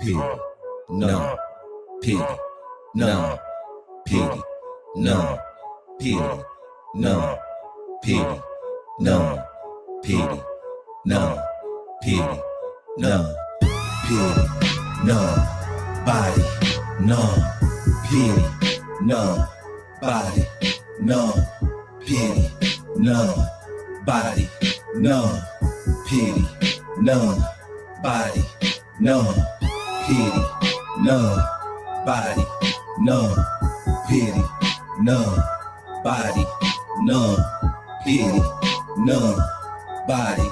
pity, no, pity, no, pity, no, pity, no, pity, no, pity, no, pity, no, pity, no, body, no, pity, no, body, no, pity, no, body, no, pity, no, body, no, pity, no, body, no, pity, no, body, no, pity, no, body,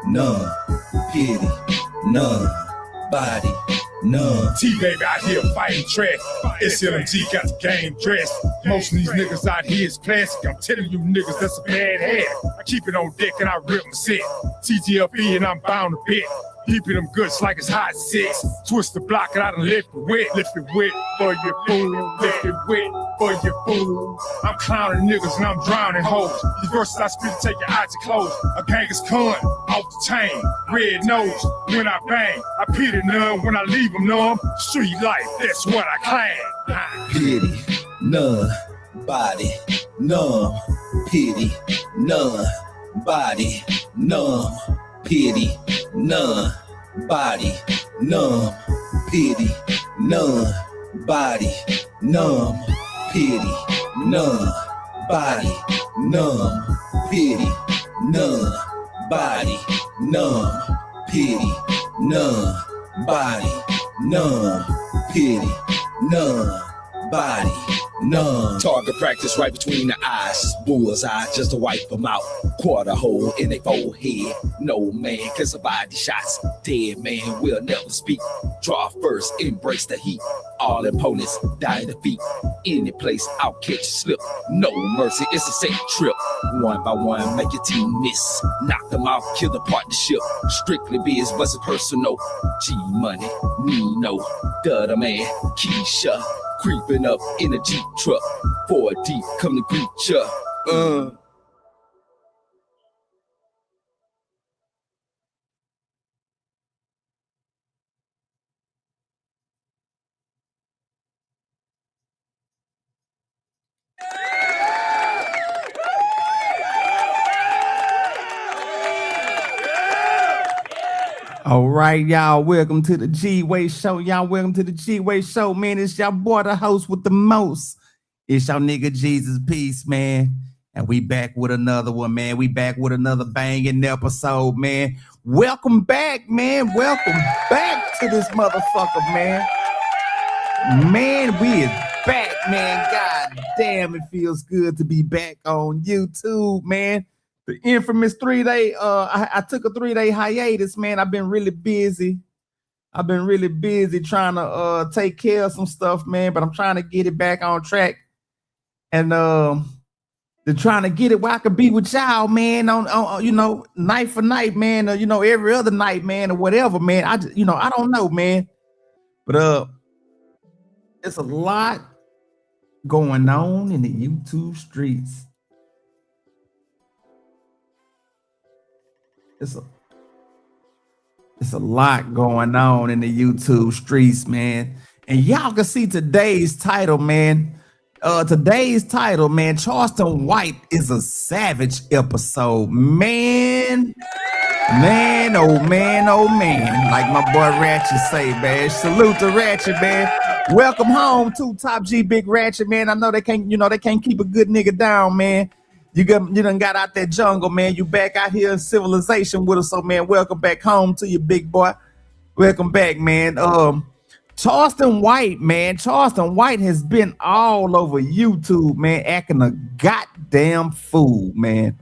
no, pity, no, body, no. T-Baby out here fighting trash. SLMG got the game dressed. Most of these niggas out here is plastic. I'm telling you niggas, that's a bad head. I keep it on deck and I rip them set. TGLP and I'm bound to bet. Deeping them guts like it's hot sex. Twist the block and I done left it wet. Lift it wet for your fool. Lift it wet for your fool. I'm clowning niggas and I'm drowning hoes. These verses I spit take your eyes to close. A gang is cunt, off the chain. Red nose when I bang. I pity none when I leave them numb. Street life, that's what I claim. Pity, none, body, numb. Pity, none, body, numb. Pity, none, body, numb. Pity, none, body, numb. Pity, none, body, numb. Pity, none, body, numb. Pity, none, body, numb. Pity, none, body, numb. Target practice right between the eyes. Bullseye just to wipe them out. Quarter hole in their forehead. No man can survive these shots. Dead man will never speak. Draw first, embrace the heat. All opponents die in defeat. Any place I'll catch you slip. No mercy, it's a safe trip. One by one, make your team miss. Knock them out, kill the partnership. Strictly biz, what's it personal? G-Money, Nino, Dudda Man, Keisha. Creeping up in a Jeep truck. 4 deep, come to greet ya. All right, y'all. Welcome to the TheGWayShow. Y'all, welcome to the TheGWayShow, man. It's y'all boy, the host with the most. It's y'all nigga Gesuepiece, man. And we back with another one, man. We back with another banging episode, man. Welcome back, man. Welcome back to this motherfucker, man. Man, we is back, man. God damn, it feels good to be back on YouTube, man. The infamous 3-day, I took a 3-day hiatus, man. I've been really busy. Trying to take care of some stuff, man, but I'm trying to get it back on track. And they're trying to get it where I could be with y'all, man, on you know, night for night, man, or, you know, every other night, man, or whatever, man. I just, you know, I don't know, man. But it's a lot going on in the YouTube streets. It's a lot going on in the YouTube streets, man. And y'all can see today's title, man. Charleston White is a savage episode, man. Man, oh man, oh man. Like my boy Ratchet say, man. Salute to Ratchet, man. Welcome home to Top G Big Ratchet, man. I know they can't keep a good nigga down, man. You done got out that jungle, man. You back out here in civilization with us, so man, welcome back home to you, big boy. Welcome back, man. Charleston White, man. Charleston White has been all over YouTube, man, acting a goddamn fool, man.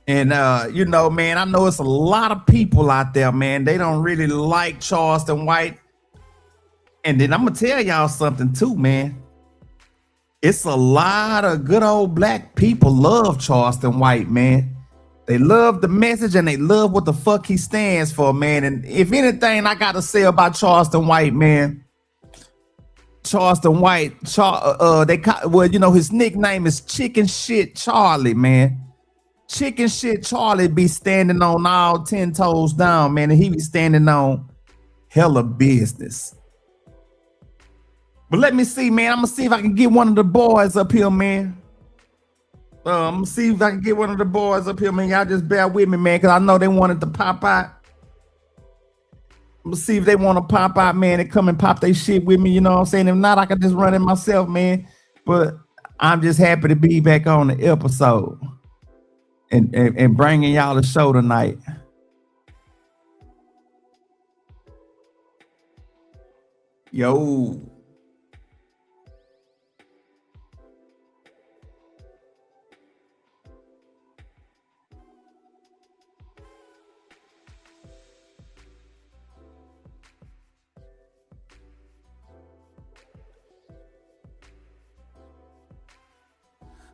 And you know, man, I know it's a lot of people out there, man. They don't really like Charleston White. And then I'm gonna tell y'all something too, man. It's a lot of good old black people love Charleston White, man. They love the message and they love what the fuck he stands for, man. And if anything I got to say about Charleston White, man, Charleston White, you know, his nickname is Chicken Shit Charlie, man. Chicken Shit Charlie be standing on all 10 toes down, man. And he be standing on hella business. But let me see, man. I'm gonna see if I can get one of the boys up here, man. I'm gonna see if I can get one of the boys up here, man. Y'all just bear with me, man, because I know they wanted to pop out. I'm gonna see if they want to pop out, man, and come and pop their shit with me. You know what I'm saying? If not, I can just run it myself, man. But I'm just happy to be back on the episode and bringing y'all the show tonight. Yo.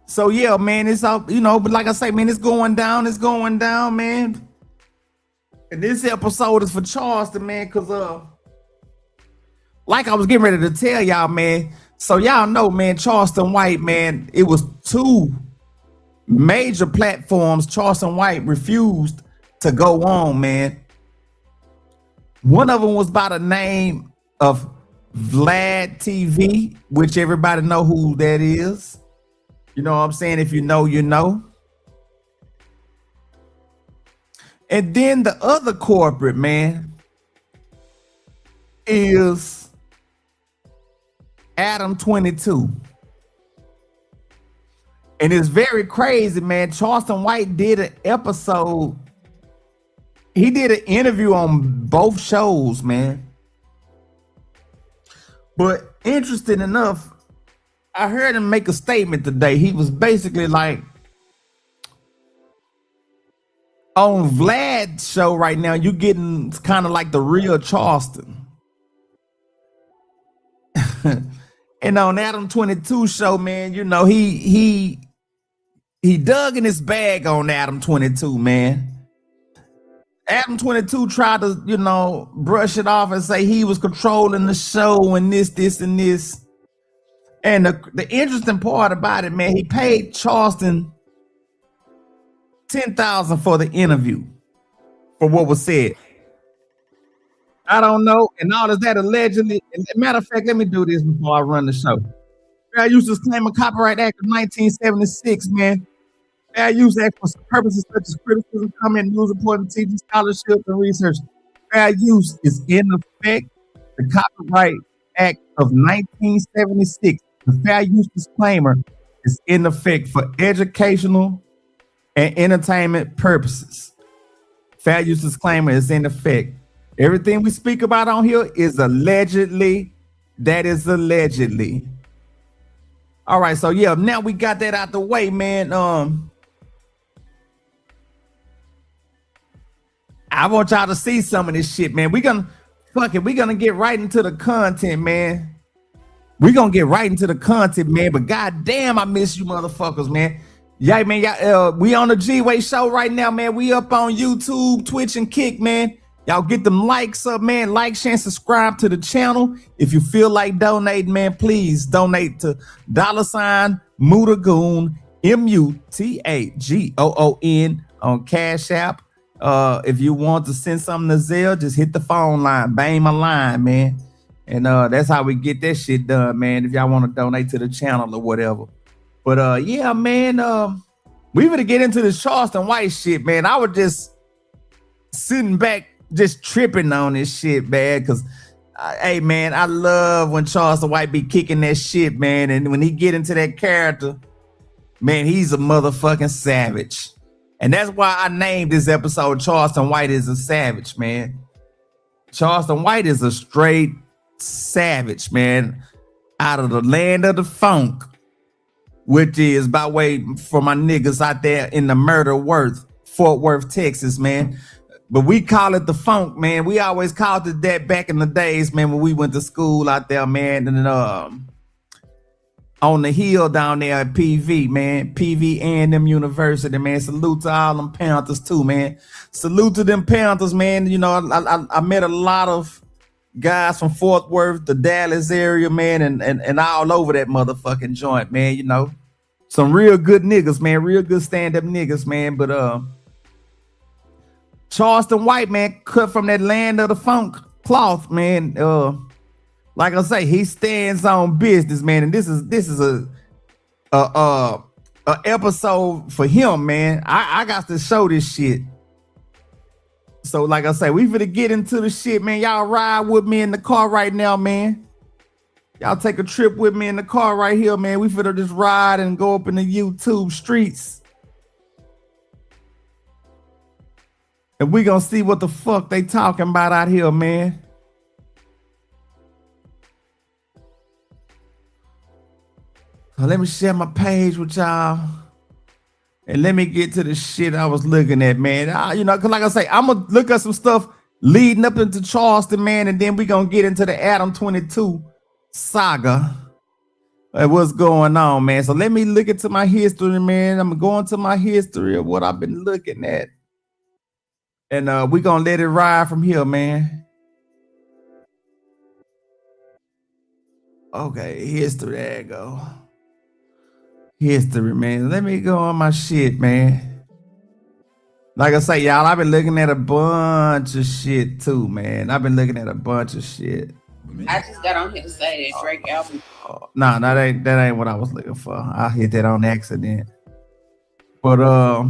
So yeah, man, it's all, you know, but like I say, man, it's going down, man. And this episode is for Charleston, man, because like I was getting ready to tell y'all, man. So y'all know, man, Charleston White, man, it was 2 major platforms Charleston White refused to go on, man. One of them was by the name of Vlad TV, which everybody know who that is. You know what I'm saying? If you know, you know. And then the other corporate, man, is Adam 22. And it's very crazy, man. Charleston White did an episode. He did an interview on both shows, man. But interesting enough, I heard him make a statement today. He was basically like, on Vlad's show right now, you're getting kind of like the real Charleston. And on Adam 22 show, man, you know, he dug in his bag on Adam 22, man. Adam 22 tried to, you know, brush it off and say he was controlling the show and this, and this. And the interesting part about it, man, he paid Charleston $10,000 for the interview for what was said. I don't know. And all of that allegedly. And matter of fact, let me do this before I run the show. Fair Use Disclaimer Copyright Act of 1976, man. Fair Use Act for purposes such as criticism, comment, news reporting, teaching, scholarship, and research. Fair use is in effect. The Copyright Act of 1976. The fair use disclaimer is in effect for educational and entertainment purposes. Fair use disclaimer is in effect. Everything we speak about on here is allegedly. That is allegedly. All right, so yeah, now we got that out the way, man. I want y'all to see some of this shit, man. We're gonna get right into the content, man. We're gonna get right into the content, man. But goddamn, I miss you motherfuckers, man. Yeah, man, y'all, we on the TheGWayShow right now, man. We up on YouTube, Twitch, and Kick, man. Y'all get them likes up, man. Like, share, and subscribe to the channel. If you feel like donating, man, please donate to $ Mutagoon, MUTAGOON on Cash App. If you want to send something to Zelle, just hit the phone line, bang my line, man. And that's how we get that shit done, man. If y'all want to donate to the channel or whatever. But yeah, man, we gonna get into this Charleston White shit, man. I was just sitting back, just tripping on this shit, man. Cause hey, man, I love when Charleston White be kicking that shit, man. And when he get into that character, man, he's a motherfucking savage. And that's why I named this episode Charleston White is a Savage, man. Charleston White is a straight savage, man, out of the land of the funk, which is by way for my niggas out there in the Fort Worth, Texas, man. But we call it the funk, man. We always called it that back in the days, man, when we went to school out there, man. And on the hill down there at PV, man, PV A&M University, man. Salute to all them Panthers too, man. Salute to them Panthers, man. You know, I met a lot of guys from Fort Worth, the Dallas area, man, and all over that motherfucking joint, man. You know, some real good niggas, man, real good stand-up niggas, man. But Charleston White, man, cut from that land of the funk, cloth, man. Like I say, he stands on business, man, and this is a episode for him, man. I got to show this shit. So, like I say, we finna get into the shit, man. Y'all ride with me in the car right now, man. Y'all take a trip with me in the car right here, man. We finna just ride and go up in the YouTube streets. And we gonna see what the fuck they talking about out here, man. So let me share my page with y'all. And let me get to the shit I was looking at, man. Cause like I say, I'm gonna look at some stuff leading up into Charleston, man, and then we gonna get into the Adam 22 saga. What's going on, man? So let me look into my history, man. I'm going to my history of what I've been looking at. And we gonna let it ride from here, man. Okay, history, there you go. History, man. Let me go on my shit, man. Like I say, y'all, I've been looking at a bunch of shit too, man. I've been looking at a bunch of shit. I just got on here to say that Drake album. No, that ain't what I was looking for. I hit that on accident. But I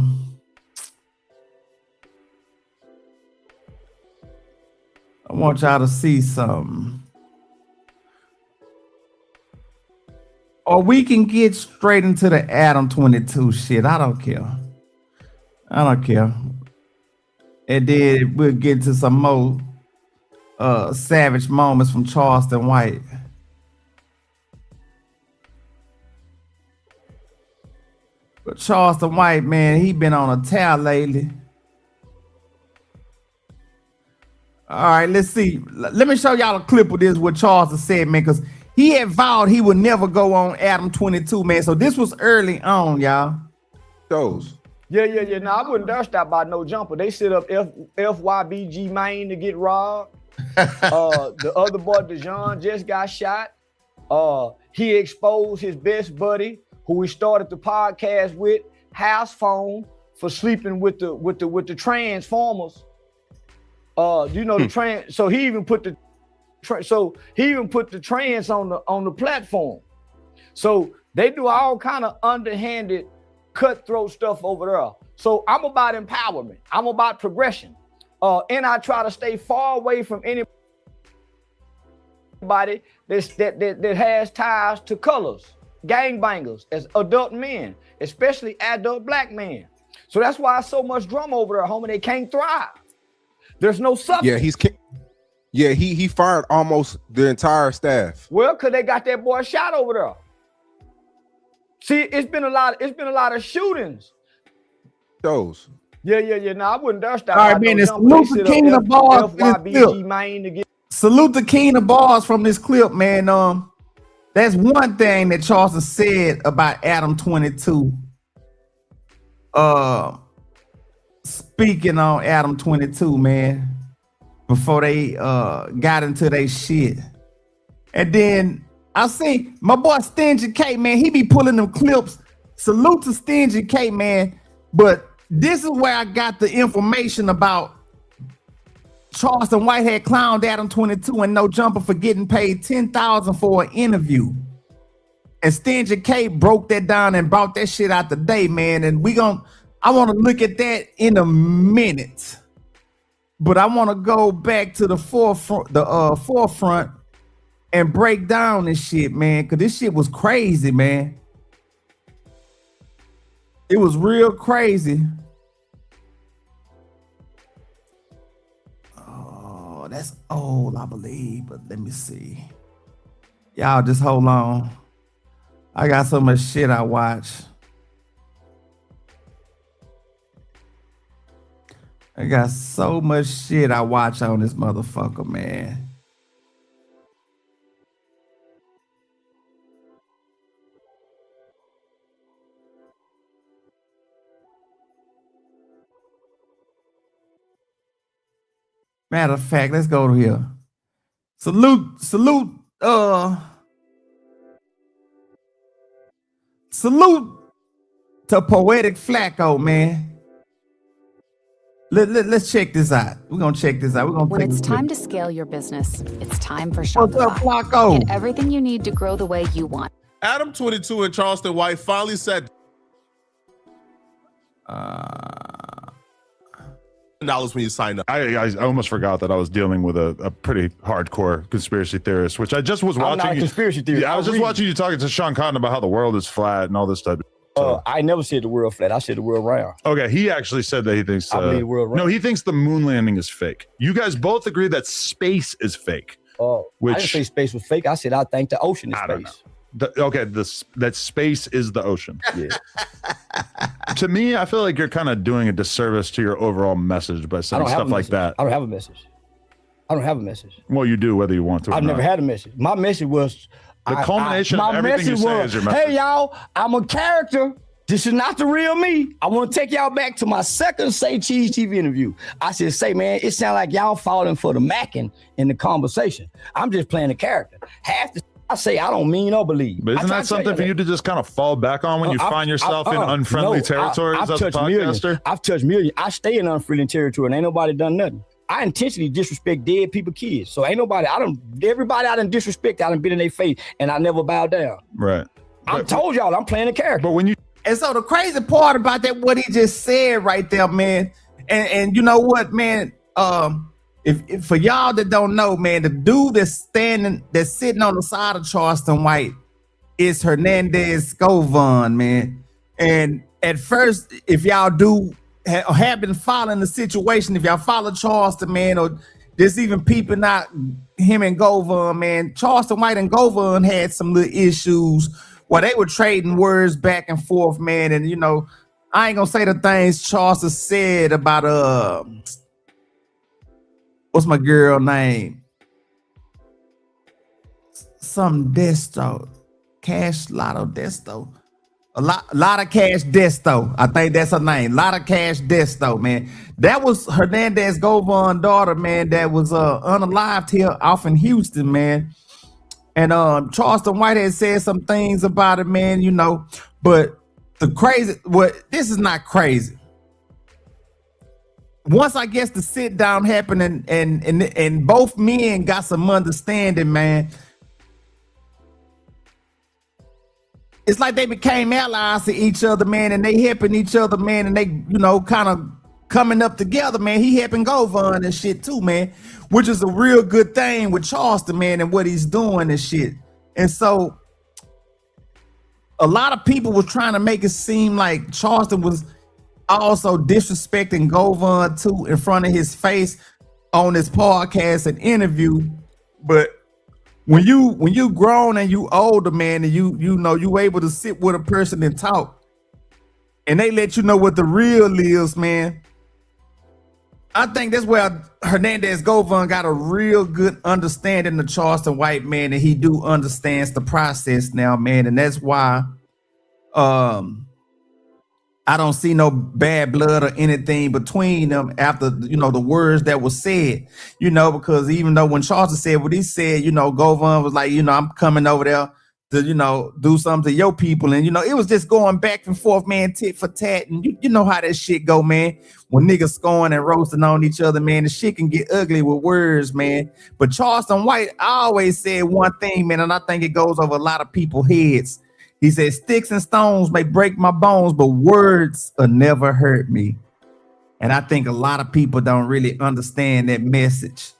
want y'all to see something. Or we can get straight into the Adam 22 shit. I don't care. And then we'll get to some more savage moments from Charleston White. But Charleston White, man, he been on a tear lately. All right, let's see. Let me show y'all a clip of this, what Charleston said, man, because he had vowed he would never go on Adam 22, man. So this was early on, y'all. Shows. Yeah. No, I wouldn't dare stop by no jumper. They set up FYBG Maine to get robbed. The other boy, DeJean, just got shot. He exposed his best buddy, who he started the podcast with, house phone, for sleeping with the Transformers. The trans. So he even put the trans on the platform. So they do all kind of underhanded, cutthroat stuff over there. So I'm about empowerment. I'm about progression. And I try to stay far away from anybody that has ties to colors, gangbangers, as adult men, especially adult black men. So that's why so much drama over there, homie. They can't thrive. There's no substance. Yeah, he fired almost the entire staff. Well, cause they got that boy shot over there. See, it's been a lot of shootings. Shows. Yeah. No, I wouldn't dare stop. All right, man. Salute the king of bars. Salute the king of bars from this clip, man. That's one thing that Charleston said about Adam 22. Speaking on Adam 22, man, before they got into their shit. And then I see my boy Stingy K, man, he be pulling them clips. Salute to Stingy K, man. But this is where I got the information about Charleston White had clowned Adam 22 and No Jumper for getting paid $10,000 for an interview. And Stingy K broke that down and brought that shit out today, man. And I want to look at that in a minute. But I want to go back to the forefront and break down this shit, man, because this shit was crazy, man. It was real crazy. Oh, that's old, I believe, but let me see. Y'all just hold on. I got so much shit I watch. I got so much shit I watch on this motherfucker, man. Matter of fact, let's go to here. Salute to Poetic Flacco, man. Let's check this out. We're gonna check this out. We're gonna When take it's a time clip. to scale your business, it's time for What's up, Shopify. Flacco? Get everything you need to grow the way you want. Adam 22 and Charleston White finally said dollars when you signed up. I almost forgot that I was dealing with a pretty hardcore conspiracy theorist, which I just was I'm watching. not a conspiracy theorist. Yeah, I was just watching you talking to Sean Cotton about how the world is flat and all this stuff. I never said the world flat. I said the world round. Okay, he actually said that he thinks. I believe the world round. No, he thinks the moon landing is fake. You guys both agree that space is fake. I Which- didn't say space was fake. I said I think the ocean is I don't space. That space is the ocean. Yeah. To me, I feel like you're kind of doing a disservice to your overall message by I saying don't have stuff a like message. that. I don't have a message. I don't have a message. Well, you do whether you want to. Or I've never not. had a message. My message was The culmination of my everything you message say was, is your message. hey y'all, I'm a character. This is not the real me. I want to take y'all back to my second Say Cheese TV interview. I said, say, man, it sounds like y'all falling for the macking in the conversation. I'm just playing a character. Half the I say I don't mean or believe. But isn't I try that to tell something for you to just kind of fall back on when you find yourself in unfriendly territories as a podcaster? I've touched millions. I stay in unfriendly territory and ain't nobody done nothing. I intentionally disrespect dead people, kids. So ain't nobody, everybody I done disrespect, I done been in their face and I never bow down. Right. I told y'all I'm playing a character. But when you And so the crazy part about that, what he just said right there, man, and you know what, man, if for y'all that don't know, man, the dude that's sitting on the side of Charleston White is Hernandez Scovon, man. And at first, if y'all do have been following the situation, if y'all follow Charleston, man, or just even peeping out him and Govon, man, Charleston White and Govon had some little issues where they were trading words back and forth, man. And, you know, I ain't gonna say the things Charleston said about, what's my girl name? Some Desto. Cash Lotto Desto. A lot of Cash Desto. I think that's her name. Lot of Cash Desto, man. That was Hernandez Govon's daughter, man, that was unalived here off in Houston, man. And Charleston White had said some things about it, man, you know. But this is not crazy. Once I guess the sit down happened and both men got some understanding, man. It's like they became allies to each other, man, and they helping each other, man, and they, you know, kind of coming up together, man. He helping Govon and shit too, man, which is a real good thing with Charleston, man, and what he's doing and shit. And so a lot of people were trying to make it seem like Charleston was also disrespecting Govon too in front of his face on this podcast and interview. But when you grown and you older, man, and you know you able to sit with a person and talk, and they let you know what the real is, man. I think that's where Hernandez Govon got a real good understanding of Charleston White, man, and he do understands the process now, man, and that's why I don't see no bad blood or anything between them after, you know, the words that was said, you know, because even though when Charleston said what he said, you know, Govon was like, you know, I'm coming over there to, you know, do something to your people. And, you know, it was just going back and forth, man, tit for tat. And you know how that shit go, man. When niggas scoring and roasting on each other, man, the shit can get ugly with words, man. But Charleston White always said one thing, man, and I think it goes over a lot of people's heads. He said, sticks and stones may break my bones, but words will never hurt me. And I think a lot of people don't really understand that message.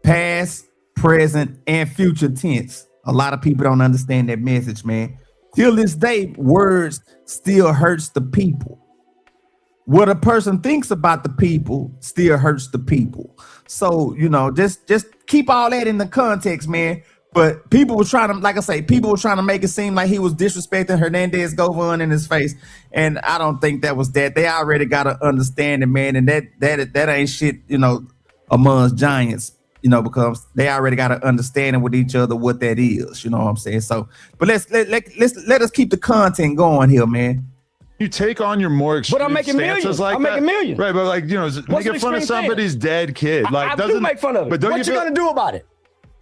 Past, present, and future tense. A lot of people don't understand that message, man. Till this day, words still hurts the people. What a person thinks about the people still hurts the people. So, you know, just keep all that in the context, man. But people were trying to, like I say, people were trying to make it seem like he was disrespecting Hernandez Govon in his face. And I don't think that was that. They already got to understand it, man. And that ain't shit, you know, amongst giants, you know, because they already got to understand it with each other what that is. You know what I'm saying? So, but let us keep the content going here, man. You take on your more extreme But I'm making millions. like I'm making millions. Right, but like, you know, making fun of somebody's dead kid. Like, I do make fun of it. But don't what you gonna do about it?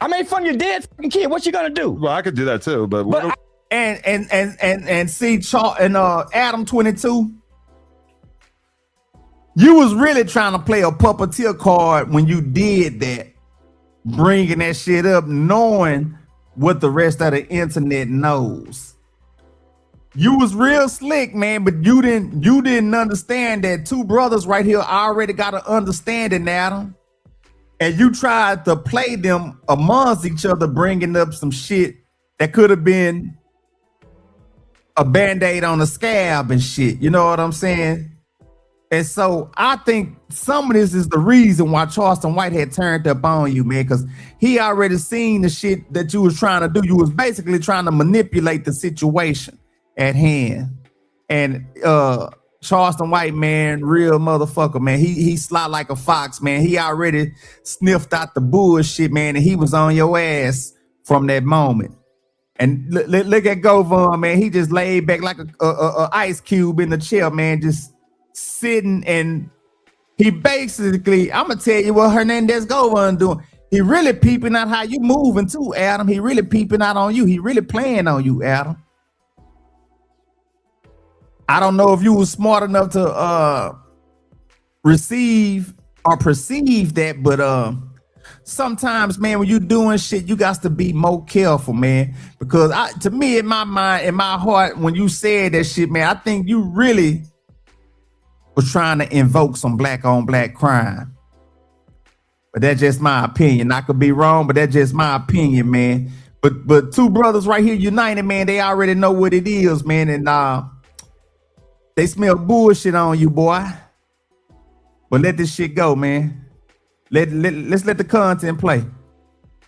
I made fun of your dead fucking kid. What you gonna do? Well, I could do that too, but and see Adam 22. You was really trying to play a puppeteer card when you did that, bringing that shit up, knowing what the rest of the internet knows. You was real slick, man, but you didn't understand that two brothers right here already got an understanding, Adam. And you tried to play them amongst each other, bringing up some shit that could have been a Band-Aid on a scab and shit. You know what I'm saying? And so I think some of this is the reason why Charleston White had turned up on you, man, because he already seen the shit that you was trying to do. You was basically trying to manipulate the situation at hand. And Charleston White, man, real motherfucker, man. He sly like a fox, man. He already sniffed out the bullshit, man, and he was on your ass from that moment. And look at Govon, man. He just laid back like a ice cube in the chair, man, just sitting. And he basically, I'm gonna tell you what Hernandez Govon doing. He really peeping out how you moving too, Adam. He really peeping out on you. He really playing on you, Adam. I don't know if you was smart enough to receive or perceive that, but sometimes, man, when you doing shit, you got to be more careful, man. Because to me, in my mind, in my heart, when you said that shit, man, I think you really was trying to invoke some black on black crime. But that's just my opinion. I could be wrong, but that's just my opinion, man. But two brothers right here united, man, they already know what it is, man, and they smell bullshit on you, boy. But let this shit go, man. Let's let the content play.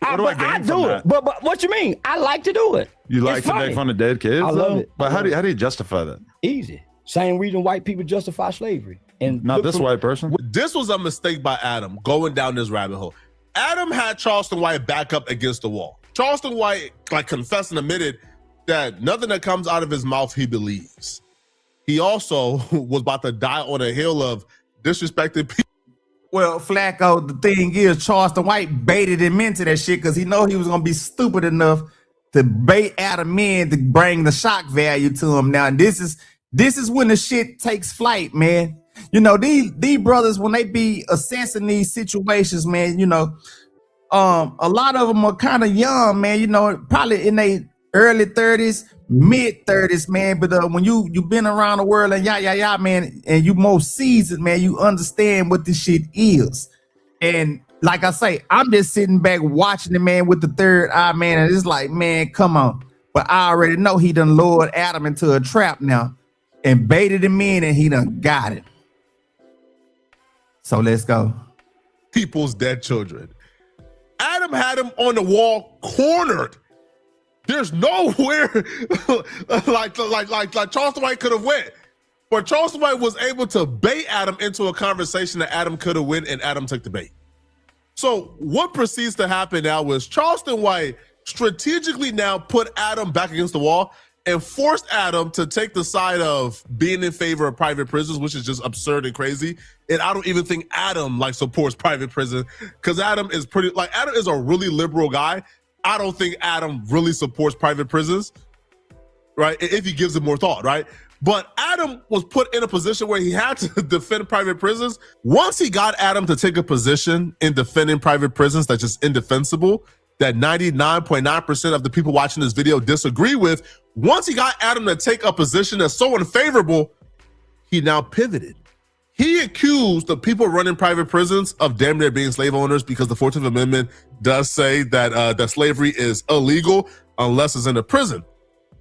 I do it. But what you mean? I like to do it. You like to make fun of dead kids? I love it. But how do you justify that? Easy. Same reason white people justify slavery. And not this white person. This was a mistake by Adam going down this rabbit hole. Adam had Charleston White back up against the wall. Charleston White confessed and admitted that nothing that comes out of his mouth he believes. He also was about to die on a hill of disrespected people. Well, Flacco, the thing is, Charleston White baited him into that shit because he know he was gonna be stupid enough to bait Adam in to bring the shock value to him. Now, this is when the shit takes flight, man. You know, these brothers, when they be assessing these situations, man, you know, a lot of them are kind of young, man, you know, probably in their early 30s, mid 30s, man. But when you've been around the world and man, and you more seasoned, man, you understand what this shit is. And like I say, I'm just sitting back watching the man with the third eye, man, and it's like, man, come on. But I already know he done lured Adam into a trap now and baited him in, and he done got it. So let's go. People's dead children. Adam had him on the wall, cornered. There's nowhere like Charleston White could have went. But Charleston White was able to bait Adam into a conversation that Adam could have win, and Adam took the bait. So what proceeds to happen now was Charleston White strategically now put Adam back against the wall and forced Adam to take the side of being in favor of private prisons, which is just absurd and crazy. And I don't even think Adam supports private prison, because Adam is Adam is a really liberal guy. I don't think Adam really supports private prisons, right? If he gives it more thought, right? But Adam was put in a position where he had to defend private prisons. Once he got Adam to take a position in defending private prisons that's just indefensible, that 99.9% of the people watching this video disagree with, once he got Adam to take a position that's so unfavorable, he now pivoted. He accused the people running private prisons of damn near being slave owners, because the 14th Amendment does say that that slavery is illegal unless it's in a prison.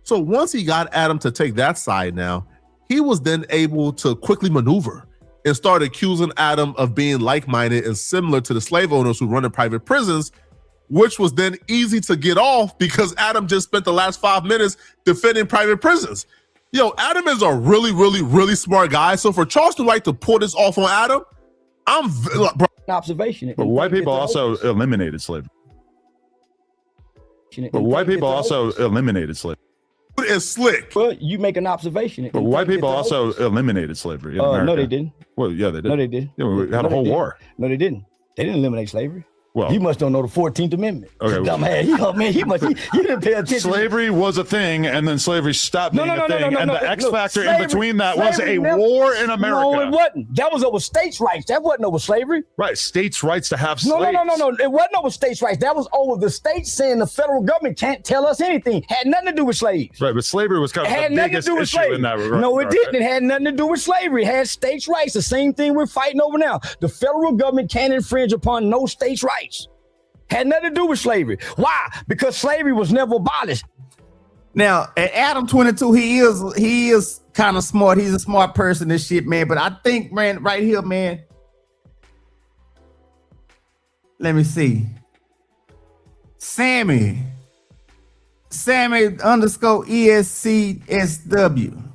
So once he got Adam to take that side now, he was then able to quickly maneuver and start accusing Adam of being like-minded and similar to the slave owners who run in private prisons, which was then easy to get off because Adam just spent the last 5 minutes defending private prisons. Yo, Adam is a really, really, really smart guy. So for Charleston White to pull this off on Adam, bro. Observation. But white people also eliminated slavery. But white people also eliminated slavery. It's slick. But you make an observation. But white people also eliminated slavery in America. No, they didn't. Well, yeah, they did. No, they did. Yeah, we had a whole war. No, they didn't. They didn't eliminate slavery. Well, you must don't know the 14th Amendment. Okay. Dumbass. You didn't pay attention. slavery was a thing, and then slavery stopped being a thing, and the X factor in between that was a war in America. No, it wasn't. That was over states' rights. That wasn't over slavery. Right, states' rights to have slaves. No. It wasn't over states' rights. That was over the states saying the federal government can't tell us anything. Had nothing to do with slaves. Right, but slavery was kind of the biggest issue in that regard. No, it didn't. It had nothing to do with slavery. It had states' rights. The same thing we're fighting over now. The federal government can't infringe upon no states' rights. Had nothing to do with slavery. Why? Because slavery was never abolished. Now, at Adam 22, he is kind of smart. He's a smart person and shit, man. But I think, man, right here, man. Let me see. Sammy _ ESCSW.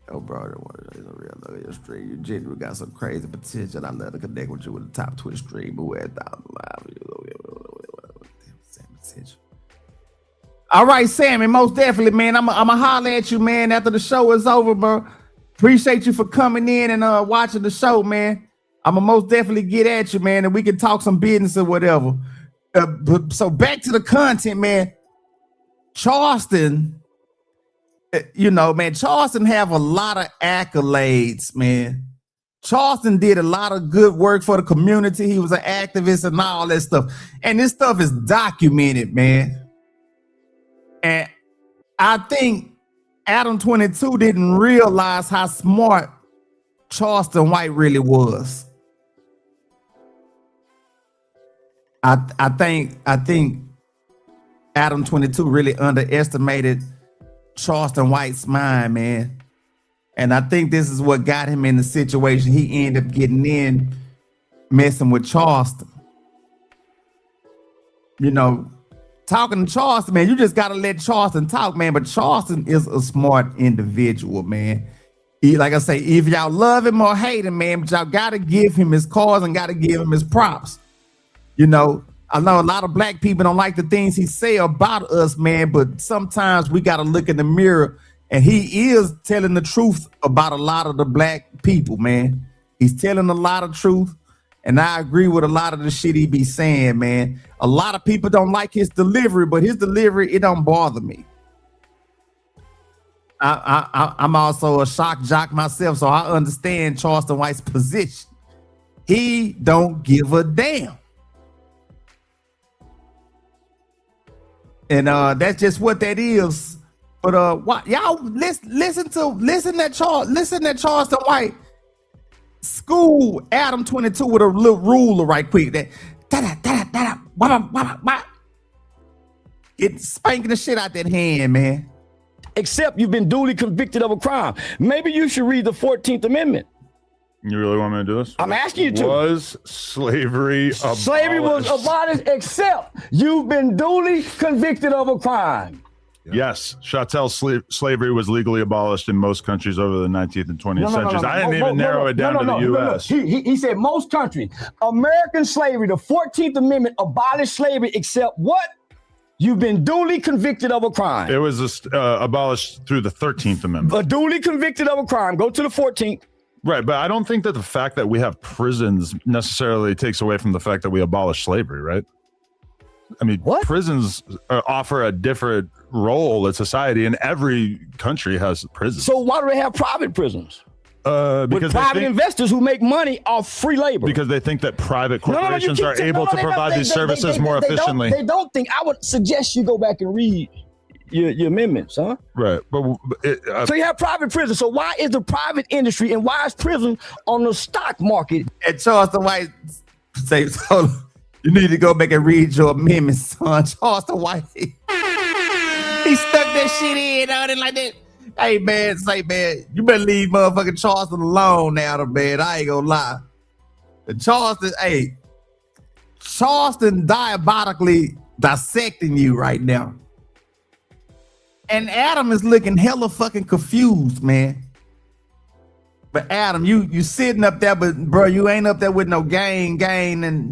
Oh, bro, it's a real look at your stream. You genuinely got some crazy potential. I love to connect with you with the top Twitch stream. Who had all right, Sammy, most definitely, man. I'm going to holler at you, man, after the show is over, bro. Appreciate you for coming in and watching the show, man. I'm going to most definitely get at you, man, and we can talk some business or whatever. So back to the content, man. Charleston, man, Charleston have a lot of accolades, man. Charleston did a lot of good work for the community. He was an activist and all that stuff. And this stuff is documented, man. And I think Adam 22 didn't realize how smart Charleston White really was. I think Adam 22 really underestimated Charleston White's mind, man. And I think this is what got him in the situation he ended up getting in, messing with Charleston. Talking to Charleston, man, you just got to let Charleston talk, man. But Charleston is a smart individual, man. Like I say, if y'all love him or hate him, man, but y'all got to give him his cause and got to give him his props. I know a lot of black people don't like the things he say about us, man, but sometimes we got to look in the mirror, and he is telling the truth about a lot of the black people, man. He's telling a lot of truth, and I agree with a lot of the shit he be saying, man. A lot of people don't like his delivery, but his delivery, it don't bother me. I'm also a shock jock myself, so I understand Charleston White's position. He don't give a damn. And that's just what that is. But what y'all listen to Charleston White school Adam 22 with a little ruler right quick. It's spanking the shit out that hand, man. Except you've been duly convicted of a crime. Maybe you should read the 14th Amendment. You really want me to do this? I'm asking you to. Was slavery abolished? Slavery was abolished, except you've been duly convicted of a crime. Yes, chattel slavery was legally abolished in most countries over the 19th and 20th centuries. I didn't even narrow it down to the U.S. He said most countries. American slavery, the 14th Amendment abolished slavery, except what? You've been duly convicted of a crime. It was abolished through the 13th Amendment. Duly convicted of a crime. Go to the 14th. Right, but I don't think that the fact that we have prisons necessarily takes away from the fact that we abolish slavery, right? I mean, prisons offer a different role in society, and every country has prisons. So why do they have private prisons? Because with private investors who make money off free labor. Because they think that private corporations are able to provide these services more efficiently. They don't think. I would suggest you go back and read your amendments, huh? Right. But so you have private prisons. So why is the private industry and why is prison on the stock market? And Charleston White say, so you need to go back and read your amendments, son. Charleston White. He stuck that shit in on it like that. Hey, man, you better leave motherfucking Charleston alone now, man. I ain't gonna lie. Charleston diabolically dissecting you right now. And Adam is looking hella fucking confused, man. But Adam, you sitting up there, but bro, you ain't up there with no gang, and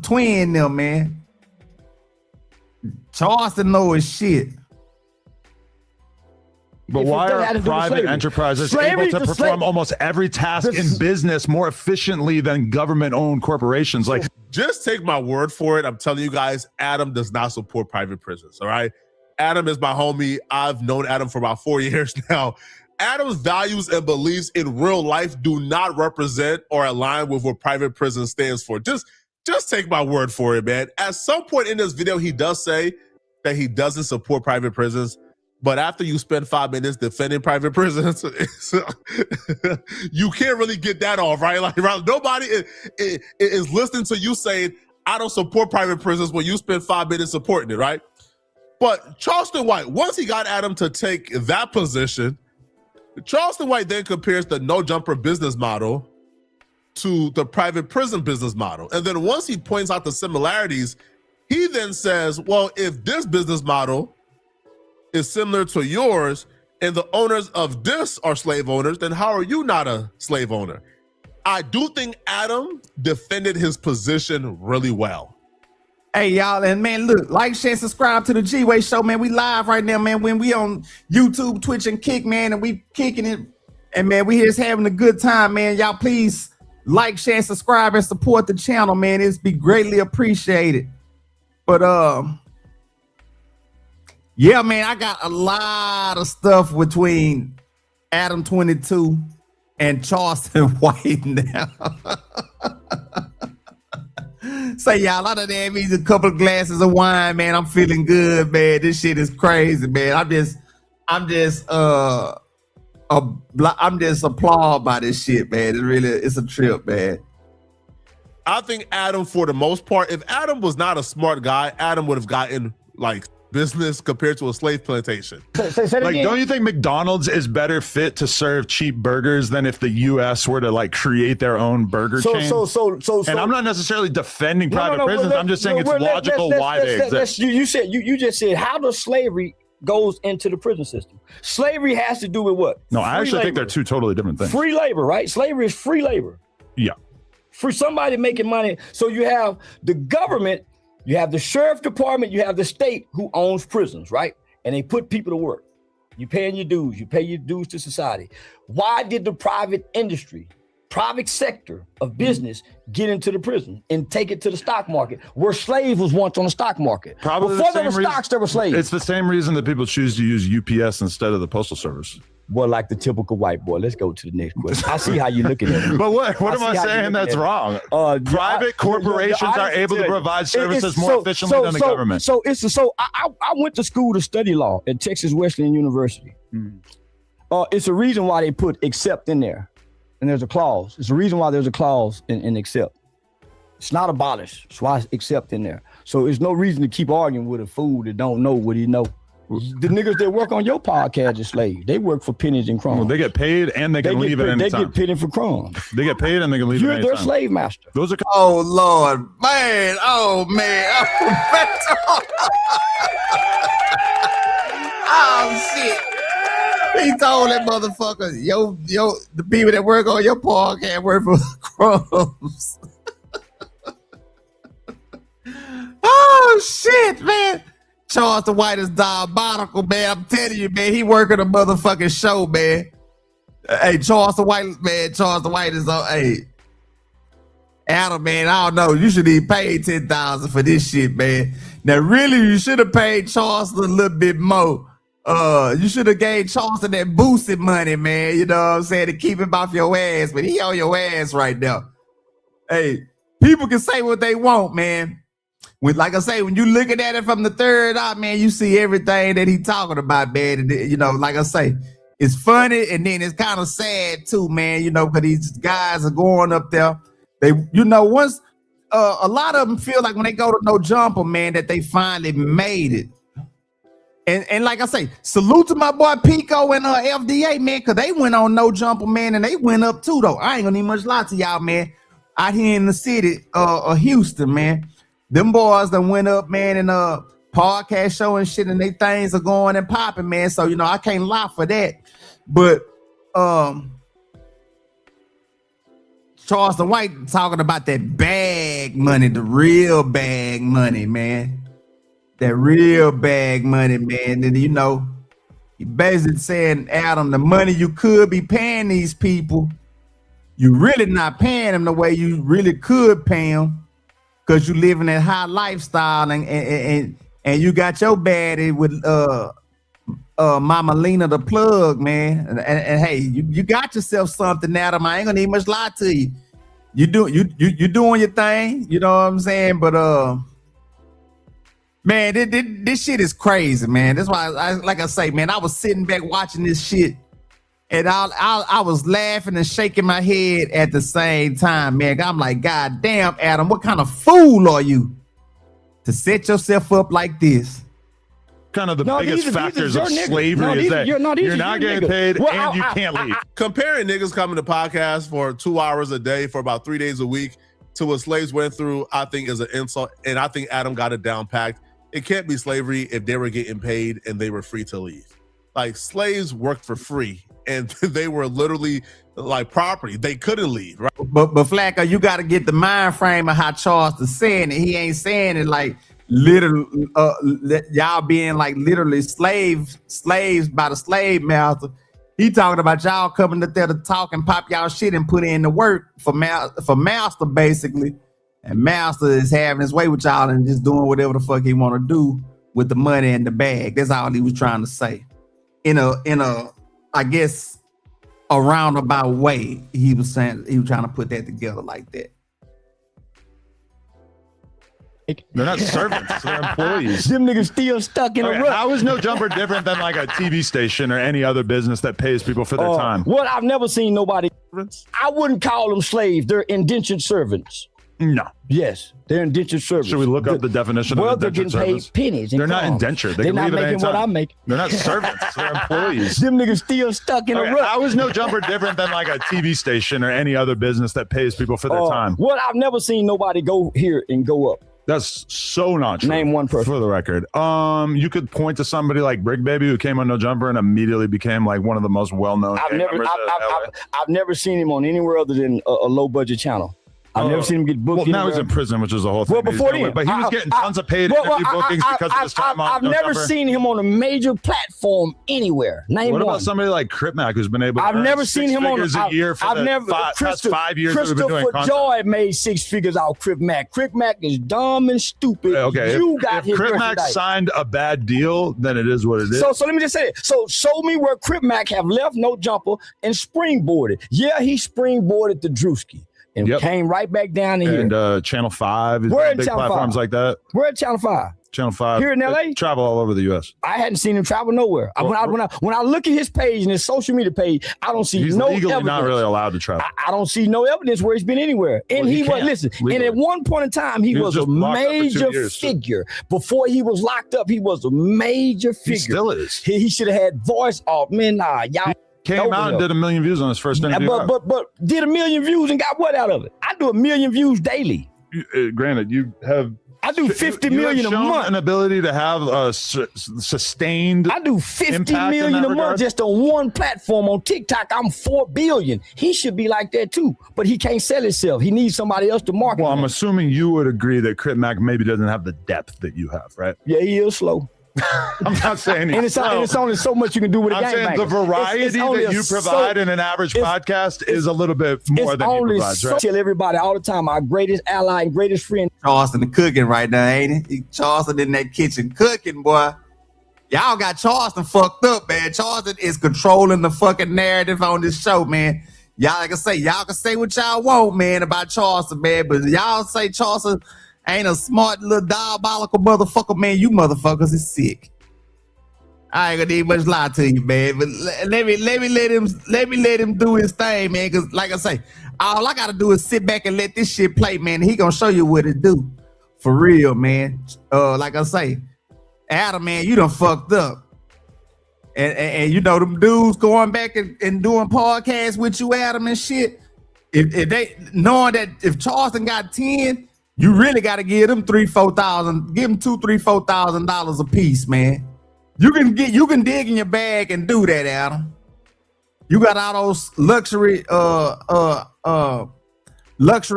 twin them, man. Charleston know his shit. But why are private enterprises able to perform almost every task in business more efficiently than government-owned corporations? Like, just take my word for it. I'm telling you guys, Adam does not support private prisons. All right, Adam is my homie. I've known Adam for about 4 years now. Adam's values and beliefs in real life do not represent or align with what private prison stands for. Just take my word for it, man. At some point in this video, he does say that he doesn't support private prisons. But after you spend 5 minutes defending private prisons, you can't really get that off, right? Like, nobody is listening to you saying, I don't support private prisons when you spend 5 minutes supporting it, right? But Charleston White, once he got Adam to take that position, Charleston White then compares the no-jumper business model to the private prison business model. And then once he points out the similarities, he then says, well, if this business model is similar to yours and the owners of this are slave owners, then how are you not a slave owner? I do think Adam defended his position really well. Hey, y'all, and man, look, like, share, subscribe to the G-Way Show, man. We live right now, man. When we on YouTube, Twitch, and Kick, man, and we kicking it, and man, we just having a good time, man. Y'all, please like, share, subscribe, and support the channel, man. It's be greatly appreciated. But yeah, man, I got a lot of stuff between Adam 22 and Charleston White now. Say, y'all, I done had me a couple of glasses of wine, man. I'm feeling good, man. This shit is crazy, man. I'm just applauded by this shit, man. It's a trip, man. I think Adam, for the most part, if Adam was not a smart guy, Adam would have gotten like business compared to a slave plantation. Like, don't you think McDonald's is better fit to serve cheap burgers than if the U.S. were to like create their own burger chain? And I'm not necessarily defending private prisons. I'm just saying it's logical why they exist. You just said how does slavery goes into the prison system? Slavery has to do with what? No, I actually think they're two totally different things. Free labor, right? Slavery is free labor. Yeah. For somebody making money. So you have the government, you have the sheriff department, you have the state who owns prisons, right? And they put people to work. You paying your dues, you pay your dues to society. Why did the private industry, private sector of business get into the prison and take it to the stock market, where slaves was once on the stock market? Probably before there were stocks, there were slaves. It's the same reason that people choose to use UPS instead of the Postal Service. Well, like the typical white boy. Let's go to the next question. I see how you're looking at it. But what am I saying that's wrong? Private corporations are able to provide services more efficiently than the government. I went to school to study law at Texas Wesleyan University. It's a reason why they put except in there. And there's a clause. It's a reason why there's a clause in except. It's not abolished. That's why it's except in there. So there's no reason to keep arguing with a fool that don't know what he know. The niggas that work on your podcast are slaves. They work for pennies and crumbs. Well, they get paid and they can leave at any time. They get pennies for crumbs. They get paid and they can leave at any time. You're their slave master. Those are. Oh Lord, man. Oh man. Oh shit. He told that motherfucker, the people that work on your podcast work for crumbs. Oh shit, man. Charleston White is diabolical, man. I'm telling you, man. He working a motherfucking show, man. Hey, Charleston White is on. Hey, Adam, man. I don't know. You should have paid $10,000 for this shit, man. Now, really, you should have paid Charleston a little bit more. You should have gave Charleston that boosted money, man. You know what I'm saying, to keep him off your ass, but he on your ass right now. Hey, people can say what they want, man. Like I say, when you looking at it from the third eye, man, you see everything that he talking about, man. And, you know, like I say, it's funny and then it's kind of sad too, man. You know, because these guys are going up there. They, you know, once a lot of them feel like when they go to No Jumper, man, that they finally made it. And like I say, salute to my boy Pico and FDA, man, because they went on No Jumper, man, and they went up too, though. I ain't gonna need much lie to y'all, man. Out here in the city of Houston, man. Them boys that went up, man, and podcast show and shit, and they things are going and popping, man. So, you know, I can't lie for that. But Charleston White talking about that bag money, the real bag money, man. That real bag money, man. And you know, He basically saying, Adam, the money you could be paying these people, you really not paying them the way you really could pay them, because you living that high lifestyle and you got your baddie with Mama Lena the plug, man. And hey, you got yourself something, Adam. I ain't gonna need much lie to you. You doing your thing, you know what I'm saying? But man, this shit is crazy, man. That's why, like I say, man, I was sitting back watching this shit, and I was laughing and shaking my head at the same time, man. I'm like, God damn, Adam, what kind of fool are you to set yourself up like this? Kind of the biggest factors of slavery is that you're not getting paid and you can't leave. Comparing niggas coming to podcasts for 2 hours a day for about 3 days a week to what slaves went through, I think is an insult. And I think Adam got it down packed. It can't be slavery if they were getting paid and they were free to leave. Like, slaves worked for free and they were literally like property. They couldn't leave, right? But Flacco, you got to get the mind frame of how Charleston saying it. He ain't saying it like literally y'all being like literally slaves by the slave master. He talking about y'all coming up there to talk and pop y'all shit and put in the work for master basically, and master is having his way with y'all and just doing whatever the fuck he want to do with the money in the bag. That's all he was trying to say in a I guess a roundabout way. He was saying, he was trying to put that together like that. They're not servants, they're employees. Them niggas still stuck in a rut. How is No Jumper different than like a TV station or any other business that pays people for their time? Well, I've never seen nobody. I wouldn't call them slaves. They're indentured servants. No. Yes, they're indentured servants. Should we look up the definition of indentured servants? They're getting paid pennies. They're not indentured. They're not making what I make. They're not servants. They're employees. Them niggas still stuck in a rut. How is No Jumper different than like a TV station or any other business that pays people for their time? Well, I've never seen nobody go here and go up. That's so not true. Name one person. For the record. You could point to somebody like Brick Baby who came on No Jumper and immediately became like one of the most well-known. I've never seen him on anywhere other than a low-budget channel. I've never seen him get booked. Well, now he's in prison, which is the whole thing. Well, before then, but he was getting tons of paid interview bookings because of his time on I've never seen him on a major platform anywhere. Name what one. about somebody like Crip Mac who's been able to I've never seen him on a year for past 5 years that we've been doing content. Joy made 6 figures out Crip Mac. Crip Mac is dumb and stupid. Okay, if Crip Mac signed a bad deal, then it is what it is. So let me just say it. So show me where Crip Mac have left No Jumper and springboarded. Yeah, he springboarded the Drewski. And came right back down to here. And Channel 5 is big platforms like that. We're at Channel 5. Channel 5. Here in LA? Travel all over the U.S. I hadn't seen him travel nowhere. When I look at his page and his social media page, I don't see no evidence. He's not really allowed to travel. I don't see no evidence where he's been anywhere. And and at one point in time, he was a major figure. Before he was locked up, he was a major figure. He still is. He should have had voice off. Man, y'all. Came out and did 1 million views on his first interview. But did 1 million views and got what out of it? I do 1 million views daily. Granted, you have. I do 50 million a month. An ability to have a sustained. I do 50 million a month just on one platform on TikTok. I'm 4 billion. He should be like that too, but he can't sell himself. He needs somebody else to market. Well, I'm assuming you would agree that Crip Mac maybe doesn't have the depth that you have, right? Yeah, he is slow. I'm not saying it's only so much you can do with a game. I'm saying the variety that you provide in an average podcast is a little bit more than he provides, right? Tell everybody all the time, our greatest ally and greatest friend. Charleston cooking right now, ain't it? Charleston in that kitchen cooking, boy. Y'all got Charleston fucked up, man. Charleston is controlling the fucking narrative on this show, man. Y'all can say what y'all want, man, about Charleston, man, but y'all say Charleston ain't a smart little diabolical motherfucker, man. You motherfuckers is sick. I ain't gonna need much lie to you, man. But let me let him do his thing, man. Cause like I say, all I gotta do is sit back and let this shit play, man. He gonna show you what it do. For real, man. Like I say, Adam, man, you done fucked up. And you know them dudes going back and doing podcasts with you, Adam, and shit. If they knowing that if Charleston got 10, you really got to give them $3,000-$4,000. Give them $2,000-$3,000 a piece, man. You can dig in your bag and do that, Adam. You got all those luxury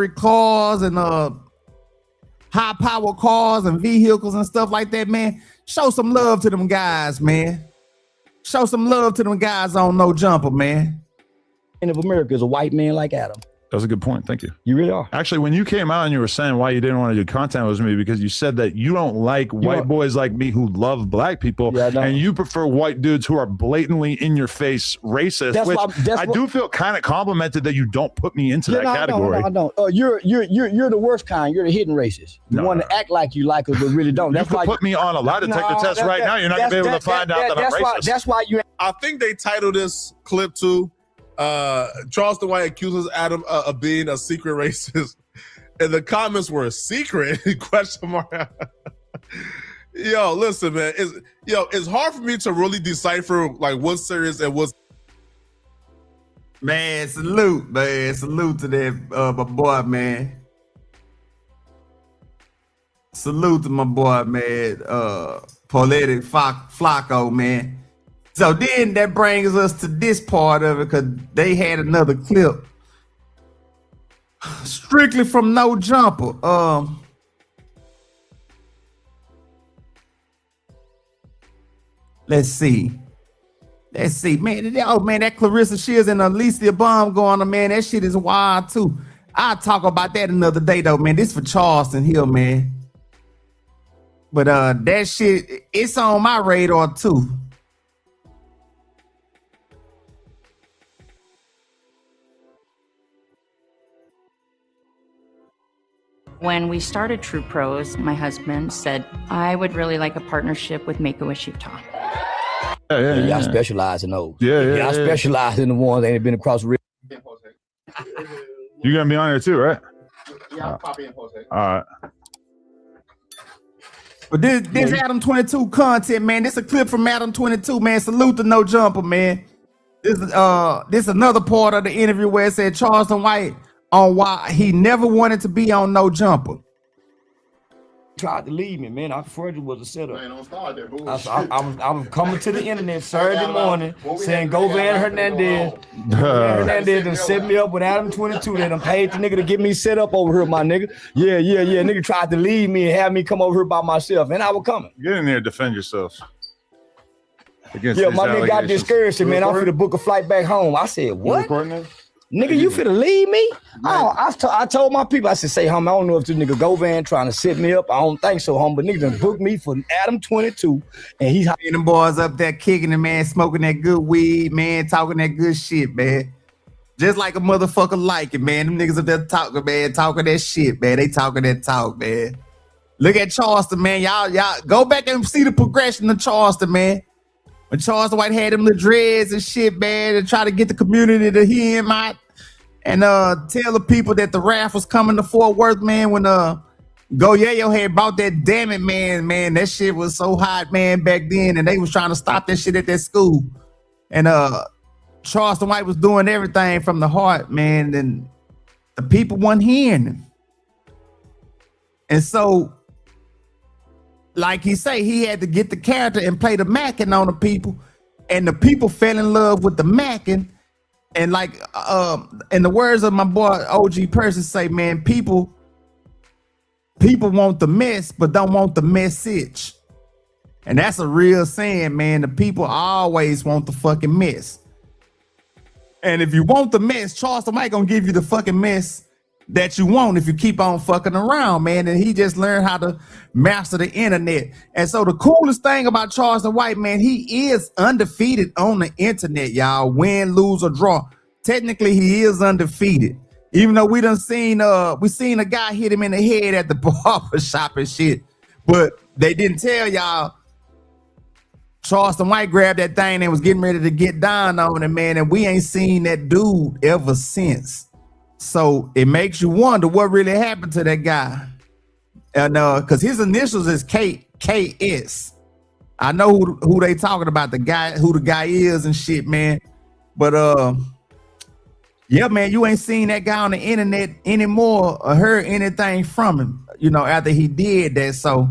cars and high power cars and vehicles and stuff like that, man. Show some love to them guys, man. Show some love to them guys on No Jumper, man. And of America is a white man like Adam. That was a good point. Thank you. You really are. Actually, when you came out and you were saying why you didn't want to do content with me, because you said that you don't like white boys like me who love black people, and you prefer white dudes who are blatantly in your face racist. I do feel kind of complimented that you don't put me into that category. I don't. You're the worst kind. You're the hidden racist. You want to act like you like us, but really don't. That's you why put me on a lie detector test right now. You're not gonna be able to find out that I'm racist. That's why you. I think they titled this clip too. Charleston White accuses Adam of being a secret racist, and the comments were secret question mark. Yo, listen, man, it's hard for me to really decipher like what's serious and what's. Man, salute to that my boy, man. Salute to my boy, man. Poetic Flacco, man. So then that brings us to this part of it, because they had another clip strictly from No Jumper. Let's see, man. Oh man, that Clarissa Shields and Alicia Bomb going on, man. That shit is wild too. I'll talk about that another day though, man. This for Charleston here, man. But that shit, it's on my radar too. When we started True Pros, my husband said, I would really like a partnership with Make-A-Wish Utah. Y'all specialize in those. Yeah. I specialize in the ones that ain't been across the river. You're gonna be on there too, right? Yeah, I'll pop in post. All right. But this Adam 22 content, man. This a clip from Adam 22, man. Salute to No Jumper, man. This another part of the interview where it said Charleston White on why he never wanted to be on No Jumper. Tried to leave me, man. I preferred it was a setup. Man, don't start that bullshit. I was coming to the internet Saturday morning saying go Van Hernandez. Hernandez done set me up with Adam 22. They done paid the nigga to get me set up over here, my nigga. Yeah. Nigga tried to leave me and have me come over here by myself, and I was coming. Get in there, defend yourself. My nigga got discouraged, man. I'm finna book a flight back home. I said, what? Nigga, you finna leave me? I told my people, I said, say, homie, I don't know if this nigga Govan trying to set me up. I don't think so, homie, but nigga done booked me for Adam 22, and he's them boys up there kicking it, man, smoking that good weed, man, talking that good shit, man. Just like a motherfucker like it, man. Them niggas up there talking, man, talking that shit, man. They talking that talk, man. Look at Charleston, man. Y'all go back and see the progression of Charleston, man. When Charleston White had them little dreads and shit, man, and try to get the community to hear him out and tell the people that the raft was coming to Fort Worth, man, when Go Yayo had bought that damn it, man, that shit was so hot, man, back then, and they was trying to stop that shit at that school. And Charleston White was doing everything from the heart, man, and the people weren't hearing him. And so, like he say, he had to get the character and play the macking on the people, and the people fell in love with the macking. And like, in the words of my boy OG Person say, man, people want the mess, but don't want the message. And that's a real saying, man. The people always want the fucking mess. And if you want the mess, Charleston White gonna give you the fucking mess that you want if you keep on fucking around, man. And he just learned how to master the internet. And so the coolest thing about Charleston White, man, he is undefeated on the internet, y'all. Win, lose, or draw. Technically, he is undefeated. Even though we seen a guy hit him in the head at the barber shop and shit. But they didn't tell y'all Charleston White grabbed that thing and was getting ready to get down on him, man. And we ain't seen that dude ever since. So it makes you wonder what really happened to that guy. And because his initials is KS. I know who they talking about, who the guy is and shit, man. But yeah, man, you ain't seen that guy on the internet anymore or heard anything from him, after he did that. So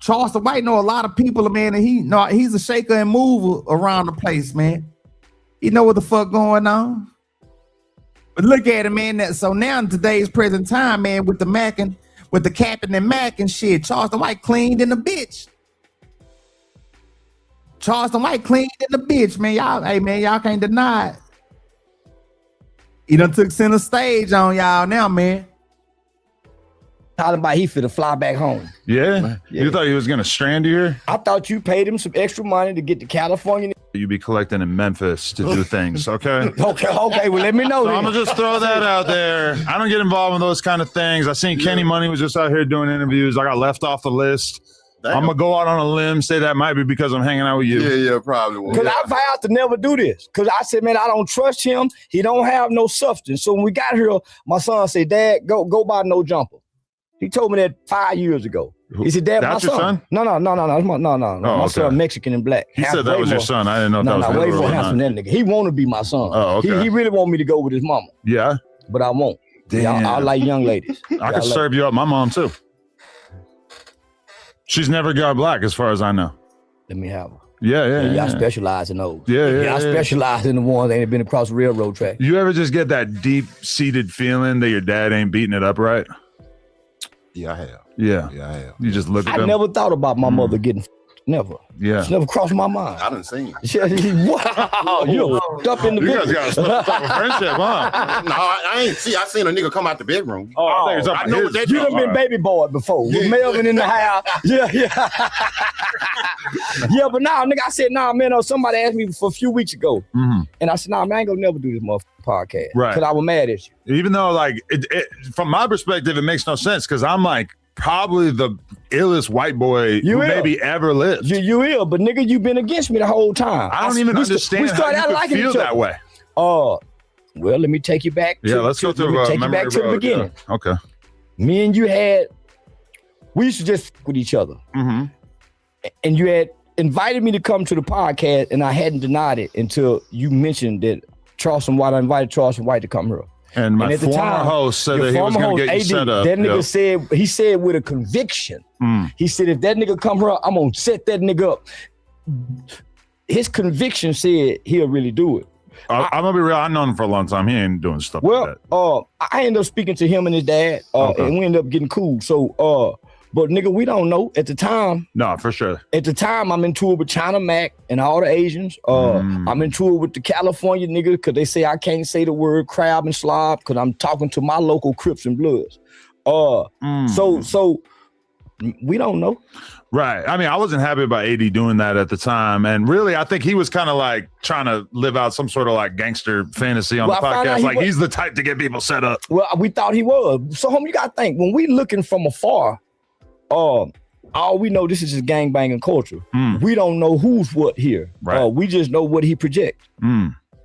Charleston White know a lot of people, man, and he's a shaker and mover around the place, man. He know what the fuck going on. But look at it, man. So now in today's present time, man, with the macking, with the capping and macking shit, Charleston White cleaned in the bitch. Charleston White cleaned in the bitch, man. Y'all can't deny it. He done took center stage on y'all now, man. Talking about he finna fly back home. Yeah? Yeah. You thought he was gonna strand you here? I thought you paid him some extra money to get to California. You be collecting in Memphis to do things, okay? Okay, well, let me know. So I'm gonna just throw that out there. I don't get involved in those kind of things. I seen Kenny Money was just out here doing interviews. I got left off the list. I'm gonna go out on a limb, say that might be because I'm hanging out with you. Yeah, probably. Because I vowed to never do this. Because I said, man, I don't trust him. He don't have no substance. So when we got here, my son said, Dad, go buy no jumper. He told me that 5 years ago. He said, Dad, That's my your son. No. My son, Mexican and black. He said that was your son. I didn't know if that was way literal more or handsome not. than that nigga. He want to be my son. Oh, okay. He really want me to go with his mama. Yeah. But I won't. Damn. I like young ladies. I could serve you up. My mom too. She's never got black as far as I know. Let me have her. Yeah. I specialize in those. Yeah. I specialize in the ones that ain't been across the railroad track. You ever just get that deep-seated feeling that your dad ain't beating it up right? Yeah, I have. Yeah. Yeah, I have. You just look at I them. never thought about my mother getting never. Yeah. It's never crossed my mind. I done seen it. Wow, you're fucked up in the You guys business. got a friendship, huh? No, I ain't see. I seen a nigga come out the bedroom. Oh, I think it's up I know what that You done been baby boy before. With Melvin in the house. Yeah. Yeah, but nah, nigga, I said, nah, man, somebody asked me for a few weeks ago. Mm-hmm. And I said, nah, man, I ain't gonna never do this motherfucking podcast. Right. Because I was mad at you. Even though, like, from my perspective, it makes no sense because I'm like probably the illest white boy who maybe ever lived. You ill, but nigga, you been against me the whole time. I don't even understand how you could feel that way. Well, let me take you back. Let's go through take you back to the beginning. Yeah. Okay. Me and you we used to just with each other. Mm-hmm. And you had invited me to come to the podcast, and I hadn't denied it until you mentioned that I invited Charleston White to come here. And my at the former time, host said your that he was former going to get you host, set up. That nigga said with a conviction, he said, if that nigga come here, I'm going to set that nigga up. His conviction said he'll really do it. I'm going to be real. I've known him for a long time. He ain't doing stuff like that. I ended up speaking to him and his dad, and we ended up getting cool. So, but nigga, we don't know at the time. No, for sure. At the time, I'm in tour with China Mac and all the Asians. I'm in tour with the California niggas because they say I can't say the word crab and slob because I'm talking to my local Crips and Bloods. So we don't know. Right. I mean, I wasn't happy about AD doing that at the time. And really, I think he was kind of like trying to live out some sort of like gangster fantasy on the podcast. Like he's the type to get people set up. Well, we thought he was. So, homie, you got to think, when we looking from afar, all we know, this is just gangbanging culture. We don't know who's what here. Right. We just know what he projects.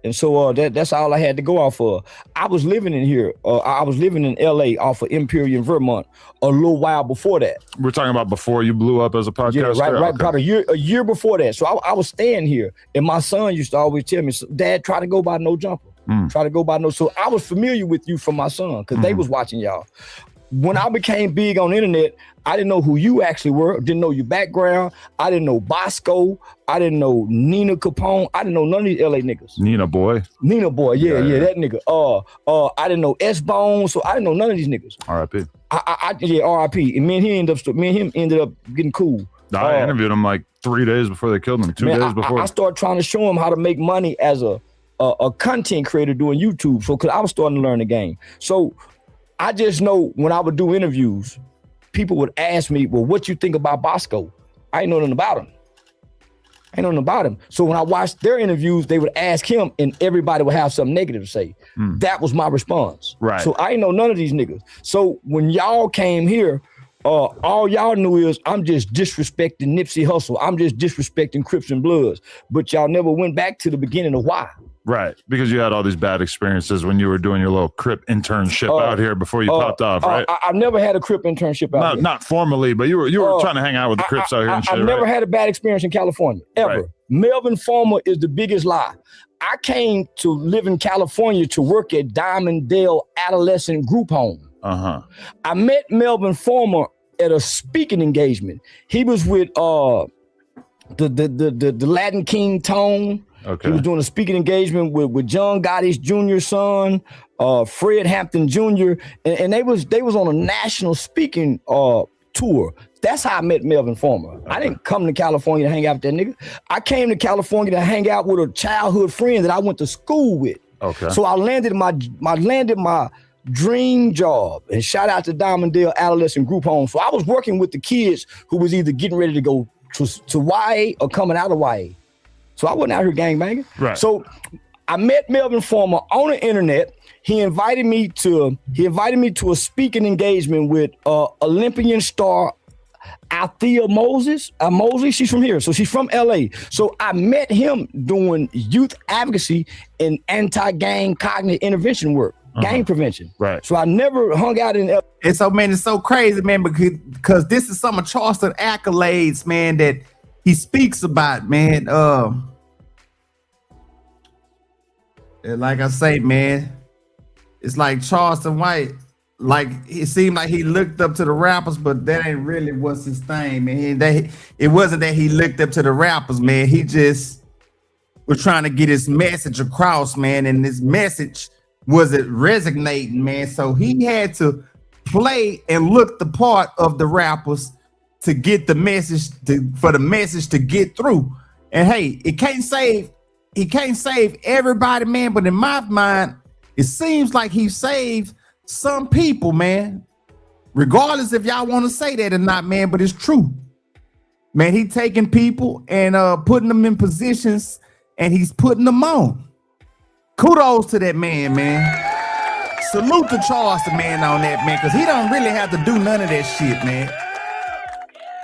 And so that's all I had to go off of. I was living in here. I was living in LA off of Imperial, Vermont a little while before that. We're talking about before you blew up as a podcast? Yeah, right. Okay. About a year before that. So I was staying here. And my son used to always tell me, Dad, try to go by no jumper. Try to go by no. So I was familiar with you from my son because they was watching y'all. When I became big on the internet, I didn't know who you actually were, didn't know your background. I didn't know Bosco. I didn't know Nina Capone. I didn't know none of these LA niggas. Nina Boy, yeah, that nigga. I didn't know S-Bone, so I didn't know none of these niggas. R.I.P. R.I.P. And me and him ended up getting cool. I interviewed him like 3 days before they killed him, 2 days before. I started trying to show him how to make money as a content creator doing YouTube. So, because I was starting to learn the game. So, I just know when I would do interviews, people would ask me, well, what you think about Bosco? I ain't know nothing about him. So when I watched their interviews, they would ask him and everybody would have something negative to say. That was my response. Right. So I ain't know none of these niggas. So when y'all came here, all y'all knew is I'm just disrespecting Nipsey Hussle. I'm just disrespecting Crips and Bloods. But y'all never went back to the beginning of why. Right, because you had all these bad experiences when you were doing your little Crip internship out here before you popped off, right? I've never had a Crip internship out here. Not formally, but you were trying to hang out with the Crips out here and shit, I've never had a bad experience in California, ever. Right. Melvin Farmer is the biggest lie. I came to live in California to work at Diamond Dale Adolescent Group Home. I met Melvin Farmer at a speaking engagement. He was with the Latin King Tone. Okay. He was doing a speaking engagement with John Gotti's Jr. son, Fred Hampton Jr. And they was on a national speaking tour. That's how I met Melvin Farmer. I didn't come to California to hang out with that nigga. I came to California to hang out with a childhood friend that I went to school with. Okay. So I landed my dream job, and shout out to Diamonddale Adolescent Group Home. So I was working with the kids who was either getting ready to go to YA or coming out of YA. So I wasn't out here gangbanging. Right. So I met Melvin Farmer on the internet. He invited me to a speaking engagement with Olympian star Althea Mosley. She's from here, so she's from LA. So I met him doing youth advocacy and anti-gang cognitive intervention work, gang prevention. Right. So I never hung out in LA. And so, man, it's so crazy, man, because this is some of Charleston accolades, man, that he speaks about, man. And like I say, man, it's like Charleston White. Like, it seemed like he looked up to the rappers, but that ain't really what's his thing, man. It wasn't that he looked up to the rappers, man. He just was trying to get his message across, man. And this message wasn't resonating, man. So he had to play and look the part of the rappers to get the message, for the message to get through. And hey, he can't save everybody, man. But in my mind, it seems like he saved some people, man, regardless if y'all want to say that or not, man, but it's true, man. He taking people and putting them in positions, and he's putting them on. Kudos to that man, Salute to Charleston, man, on that, man, because he don't really have to do none of that shit, man.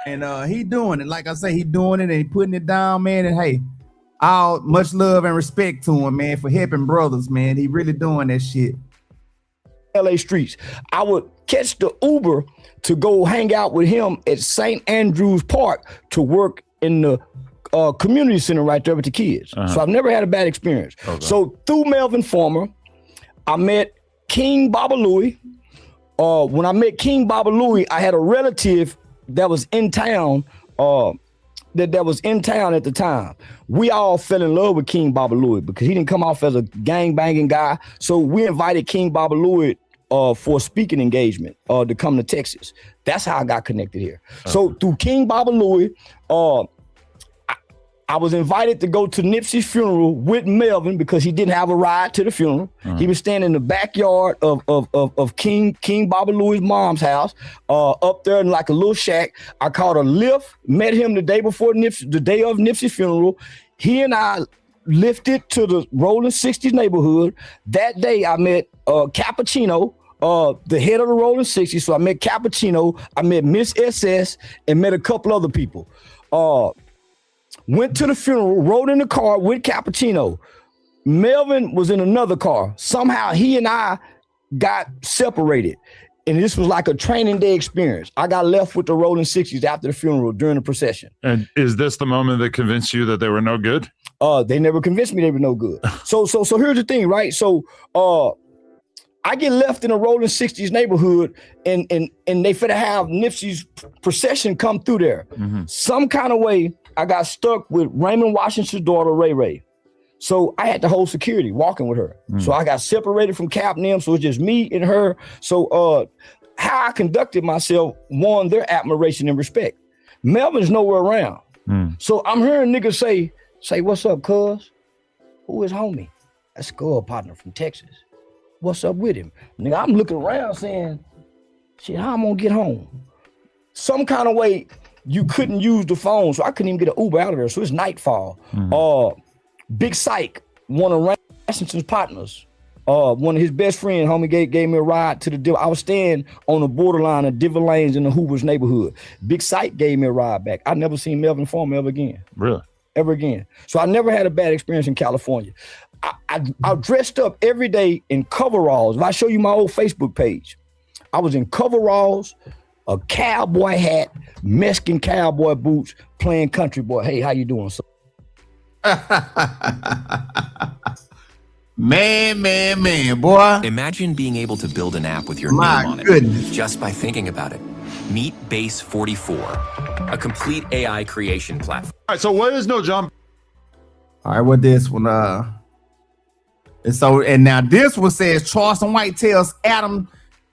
And he doing it. Like I say, he doing it and he putting it down, man. And hey, all much love and respect to him, man, for helping brothers, man. He really doing that shit. LA streets. I would catch the Uber to go hang out with him at St. Andrews Park to work in the community center right there with the kids. So I've never had a bad experience. Okay. So through Melvin Farmer, I met King Baba Louie. When I met King Baba Louie, I had a relative that was in town, that was in town at the time. We all fell in love with King Baba Louie because he didn't come off as a gang-banging guy. So we invited King Baba Louie for a speaking engagement to come to Texas. That's how I got connected here. So through King Baba Louie, I was invited to go to Nipsey's funeral with Melvin because he didn't have a ride to the funeral. He was standing in the backyard of King Baba Louie's mom's house, up there in like a little shack. I caught a lift, met him the day before the day of Nipsey's funeral. He and I lifted to the Rolling 60s neighborhood. That day I met Cappuccino, the head of the Rolling 60s. So I met Cappuccino, I met Miss SS, and met a couple other people. Went to the funeral, rode in the car with Cappuccino. Melvin was in another car. Somehow he and I got separated. And this was like a training day experience. I got left with the Rolling 60s after the funeral during the procession. And is this the moment that convinced you that they were no good? They never convinced me they were no good. So here's the thing, right? So I get left in a Rolling 60s neighborhood and they finna have Nipsey's procession come through there. Some kind of way, I got stuck with Raymond Washington's daughter, Ray Ray. So I had to hold security walking with her. So I got separated from Cap and them. So it's just me and her. So how I conducted myself won their admiration and respect. Melvin's nowhere around. So I'm hearing niggas say, what's up, cuz? Who is homie? That's Skull partner from Texas. What's up with him? Nigga, I'm looking around saying, shit, how I'm gonna get home? Some kind of way, you couldn't use the phone, so I couldn't even get an Uber out of there. So it's nightfall. Big Psych, one of Washington's partners, one of his best friends, homie, gave me a ride to the I was staying on the borderline of Diver Lanes in the Hoover's neighborhood. Big Psych gave me a ride back. I never seen Melvin Farmer ever again. Really? Ever again. So I never had a bad experience in California. I dressed up every day in coveralls. If I show you my old Facebook page, I was in coveralls, a cowboy hat, Mexican cowboy boots, playing country boy. Hey, how you doing, sir? Man, boy. Imagine being able to build an app with your name on it just by thinking about it. Meet Base 44, a complete AI creation platform. All right, so what is No Jump? All right, what this one? And now this one says Charleston White tells Adam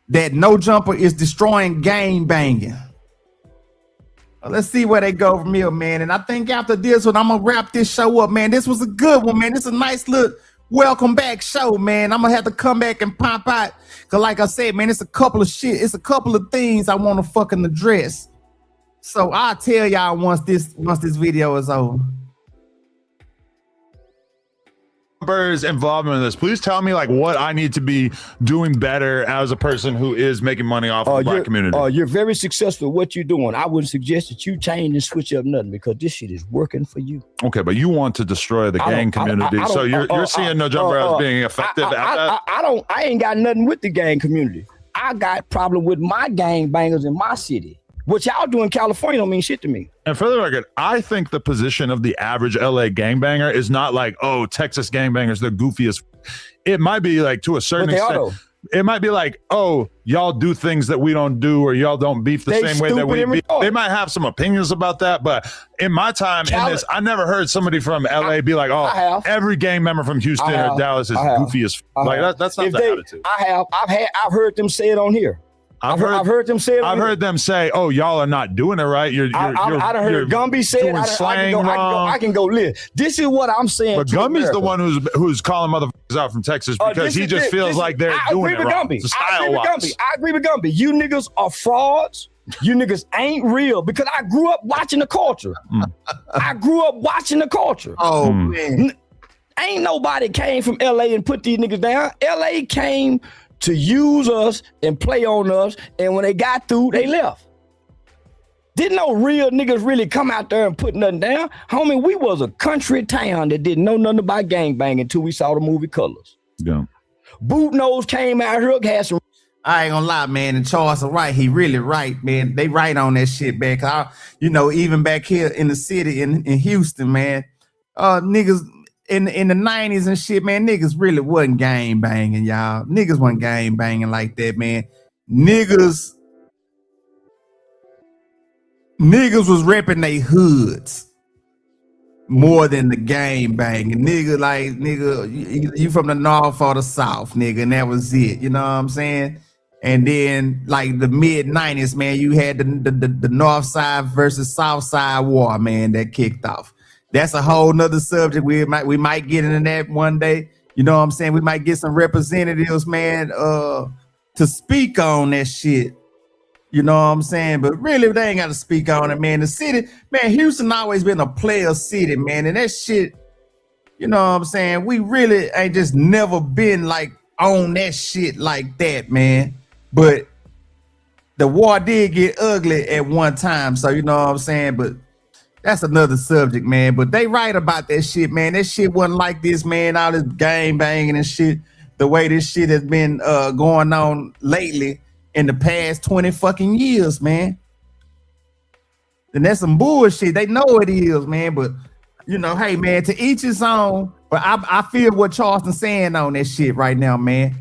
that No Jumper is destroying gang banging. Let's see where they go from here, man. And I think after this one, I'm gonna wrap this show up, man. This was a good one, man. This is a nice little welcome back show, man. I'm gonna have to come back and pop out. Cause like I said, man, it's a couple of things I want to fucking address. So I'll tell y'all once this video is over. Burr's involvement in this. Please tell me like what I need to be doing better as a person who is making money off of the black community. You're very successful at what you're doing. I wouldn't suggest that you change and switch up nothing because this shit is working for you. Okay, but you want to destroy the gang community. So you're seeing No Jumper as being effective at that? I ain't got nothing with the gang community. I got problem with my gang bangers in my city. What y'all do in California don't mean shit to me. And for the record, I think the position of the average LA gangbanger is not like, oh, Texas gangbangers, they're goofiest. It might be like to a certain extent. It might be like, oh, y'all do things that we don't do, or y'all don't beef the same way that we beef. They might have some opinions about that, but in my time in this, I never heard somebody from LA be like, oh, every gang member from Houston or Dallas is goofy as like that's not the attitude. I've heard them say it on here. I've heard them say it. I've heard them say, "Oh, y'all are not doing it right." I done heard Gumby say it. I can go live. This is what I'm saying. But Gumby's the one who's calling motherfuckers out from Texas because he just feels like they're doing it wrong. I agree with Gumby. You niggas are frauds. You niggas ain't real because I grew up watching the culture. I grew up watching the culture. Oh man, ain't nobody came from LA and put these niggas down. LA came to use us and play on us, and when they got through, they left. Didn't no real niggas really come out there and put nothing down. Homie, we was a country town that didn't know nothing about gangbanging until we saw the movie Colors. Yeah. Boot Nose came out here, had some. I ain't gonna lie, man, and Charleston right, he really right, man. They right on that shit, man. Cause even back here in the city in Houston, man, niggas in the 90s and shit, man, niggas really wasn't gang banging, y'all. Niggas wasn't gang banging like that, man. Niggas was repping they hoods more than the gang banging. Nigga, you from the north or the south, nigga, and that was it. You know what I'm saying? And then like the mid 90s, man, you had the north side versus south side war, man, that kicked off. That's a whole nother subject. We might get into that one day. You know what I'm saying? We might get some representatives, man, to speak on that shit. You know what I'm saying? But really, they ain't got to speak on it, man. The city, man, Houston always been a player city, man. And that shit, you know what I'm saying? We really ain't just never been like on that shit like that, man. But the war did get ugly at one time. So, you know what I'm saying? But that's another subject, man. But they right about that shit, man. That shit wasn't like this, man. All this gang banging and shit. The way this shit has been going on lately in the past 20 fucking years, man. And that's some bullshit. They know it is, man. But, hey, man, to each his own. But I feel what Charleston's saying on that shit right now, man.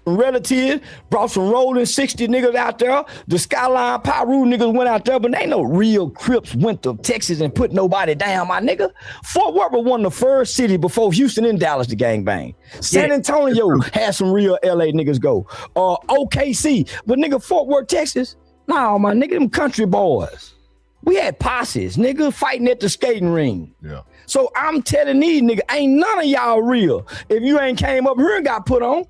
Relative brought some rolling 60 niggas out there. The Skyline Pyru niggas went out there, but they ain't no real Crips went to Texas and put nobody down, my nigga. Fort Worth was one of the first city before Houston and Dallas to gangbang. San Antonio had some real LA niggas go. OKC, but nigga, Fort Worth, Texas, nah, my nigga, them country boys. We had posses, nigga, fighting at the skating ring. Yeah. So I'm telling these niggas, ain't none of y'all real. If you ain't came up here and got put on.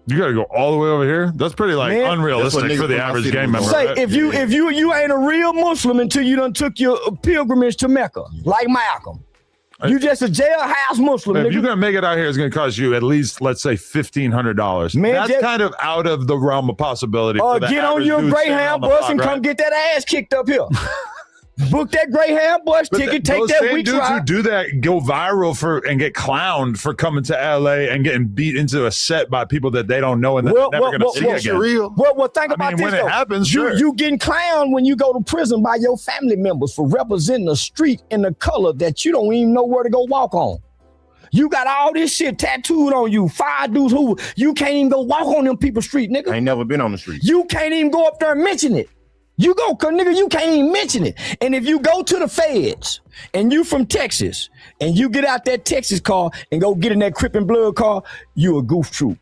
You gotta go all the way over here. That's pretty unrealistic for the average gang member. Say if you ain't a real Muslim until you done took your pilgrimage to Mecca, like Malcolm. You just a jailhouse Muslim. If nigga. you're gonna make it out here, it's gonna cost you at least, let's say, $1,500. Man, that's kind of out of the realm of possibility. Get on your Greyhound bus and come get that ass kicked up here. Book that Greyhound bus ticket, take that week dudes ride. Who do that go viral and get clowned for coming to LA and getting beat into a set by people that they don't know and they're never going to see again. Well, think about this, when it happens, sure. You getting clowned when you go to prison by your family members for representing a street in the color that you don't even know where to go walk on. You got all this shit tattooed on you. 5 dudes who you can't even go walk on them people's street, nigga. I ain't never been on the street. You can't even go up there and mention it. You go, cause nigga, you can't even mention it. And if you go to the feds and you from Texas and you get out that Texas car and go get in that Crip and Blood car, you a goof troop.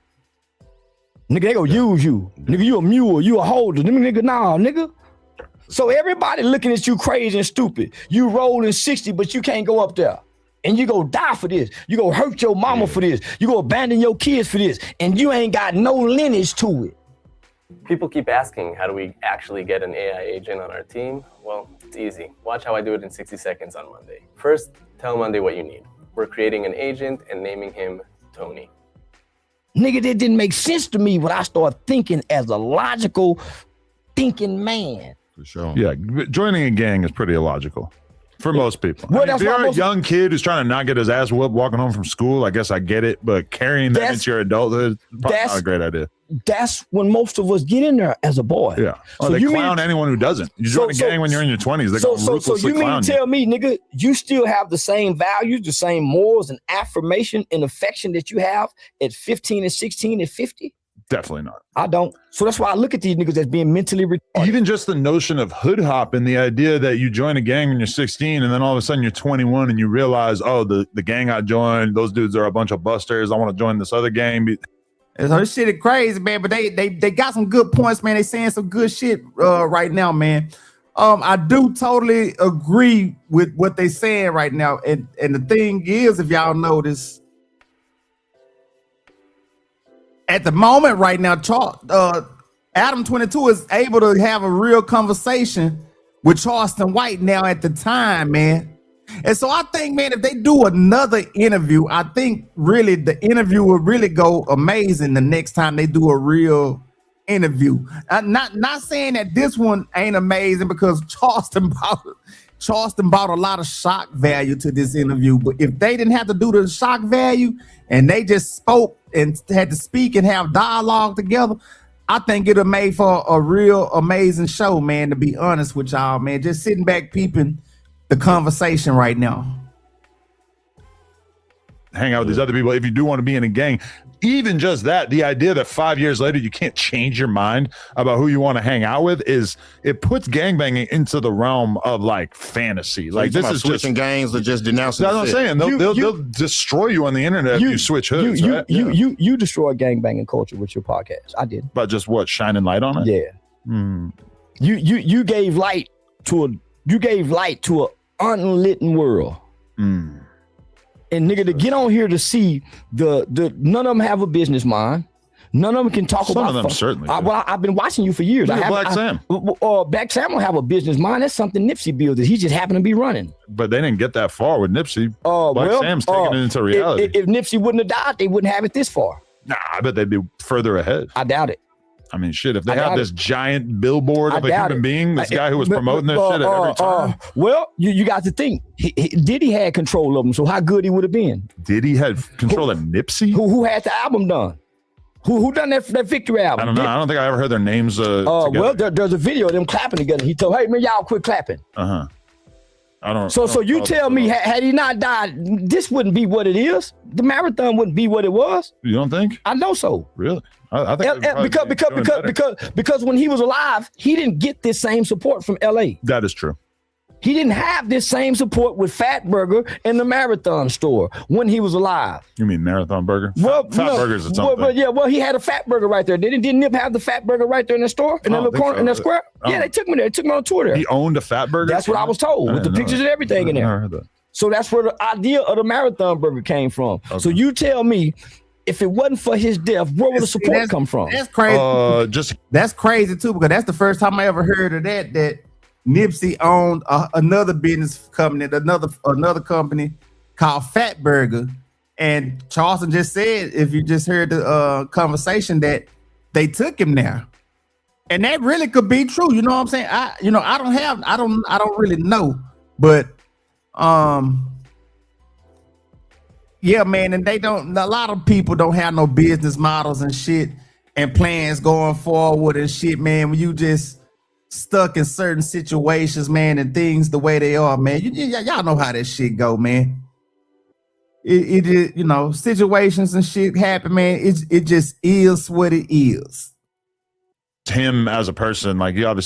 Nigga, they gonna use you. Nigga, you a mule, you a holder. Nigga, nah, nigga. So everybody looking at you crazy and stupid. You rolling 60, but you can't go up there. And you go die for this. You go hurt your mama for this. You go abandon your kids for this. And you ain't got no lineage to it. People keep asking, how do we actually get an AI agent on our team? Well, it's easy. Watch how I do it in 60 seconds on Monday. First, tell Monday what you need. We're creating an agent and naming him Tony. Nigga, that didn't make sense to me when I started thinking as a logical thinking man. For sure. Yeah, joining a gang is pretty illogical. For most people. Well, if you're a young kid who's trying to not get his ass whooped walking home from school, I guess I get it. But carrying that into your adulthood, probably not a great idea. That's when most of us get in there as a boy. Yeah. So they clown anyone who doesn't. You join a gang when you're in your 20s. They're going to ruthlessly you mean clown to tell me, nigga, you still have the same values, the same morals and affirmation and affection that you have at 15 and 16 and 50? Definitely not. I don't. So that's why I look at these niggas as being mentally retarded. Even just the notion of hood hopping, the idea that you join a gang when you're 16 and then all of a sudden you're 21 and you realize, oh, the gang I joined, those dudes are a bunch of busters. I want to join this other gang. So this shit is crazy, man. But they got some good points, man. They saying some good shit right now, man. I do totally agree with what they saying right now. And the thing is, if y'all notice, at the moment right now, Adam 22 is able to have a real conversation with Charleston White now at the time, man. And so I think, man, if they do another interview, I think really the interview will really go amazing the next time they do a real interview. Not saying that this one ain't amazing because Charleston brought a lot of shock value to this interview. But if they didn't have to do the shock value and they just spoke and had to speak and have dialogue together, I think it'll made for a real amazing show, man, to be honest with y'all, man. Just sitting back peeping the conversation right now. Hang out with these other people. If you do want to be in a gang, even just that, the idea that 5 years later you can't change your mind about who you want to hang out with it puts gangbanging into the realm of like fantasy. Like this is switching gangs or just denouncing. That's what I'm saying. They'll destroy you on the internet if you switch hoods. You destroy gangbanging culture with your podcast. I did. But just what, shining light on it? Yeah. You gave light to an unlit world. And nigga, to get on here to see the none of them have a business mind. None of them can talk about. Some of them certainly. Well, I've been watching you for years. Black Sam. Black Sam will have a business mind. That's something Nipsey built. He just happened to be running. But they didn't get that far with Nipsey. Black Sam's taking it into reality. If Nipsey wouldn't have died, they wouldn't have it this far. Nah, I bet they'd be further ahead. I doubt it. I mean, shit, if they have this giant billboard of a human being, this guy who was promoting this shit at every time. Well, you got to think, Diddy had control of him, so how good he would have been. Diddy had control of Nipsey? Who had the album done? Who done that Victory album? I don't know. I don't think I ever heard their names together. Well, there's a video of them clapping together. He told, hey, man, y'all quit clapping. I don't. So you tell me, had he not died, this wouldn't be what it is. The marathon wouldn't be what it was. You don't think? I know so. Really? I think because when he was alive, he didn't get this same support from LA. That is true. He didn't have this same support with Fat Burger and the Marathon store when he was alive. You mean Marathon Burger? Well, Fat Burgers or something. Well, he had a Fat Burger right there. Didn't Nip have the Fat Burger right there in the store in that little corner in that square? Yeah, they took me there. They took me on a tour there. He owned a Fat Burger. That's what I was told with the pictures and everything in there. So that's where the idea of the Marathon Burger came from. Okay. So you tell me, if it wasn't for his death, where would the support come from? That's crazy. That's crazy too, because that's the first time I ever heard of that Nipsey owned another business company, another company called Fat Burger. And Charleston just said, if you just heard the conversation, that they took him there. And that really could be true. You know what I'm saying? I don't really know, but yeah, man, and a lot of people don't have no business models and shit and plans going forward and shit, man. When you just stuck in certain situations, man, and things the way they are, man. Y'all know how that shit go, man. It situations and shit happen, man. It just is what it is. him as a person. Like he had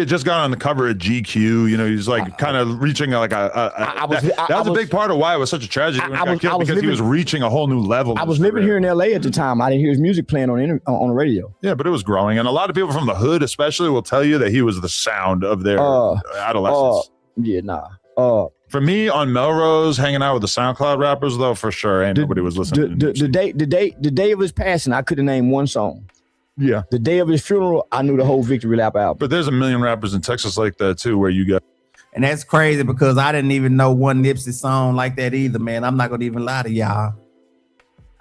just got on the cover of GQ. You know, he's like kind of reaching like that was a big part of why it was such a tragedy when he got killed, because he was reaching a whole new level. I was living here in LA at the time. I didn't hear his music playing on the radio. Yeah, but it was growing, and a lot of people from the hood, especially, will tell you that he was the sound of their adolescence. For me, on Melrose, hanging out with the SoundCloud rappers, though, for sure, ain't nobody was listening. The day of his passing, I couldn't name one song. Yeah. The day of his funeral, I knew the whole Victory Lap album. But there's a million rappers in Texas like that too, where you got. And that's crazy because I didn't even know one Nipsey song like that either, man. I'm not gonna even lie to y'all.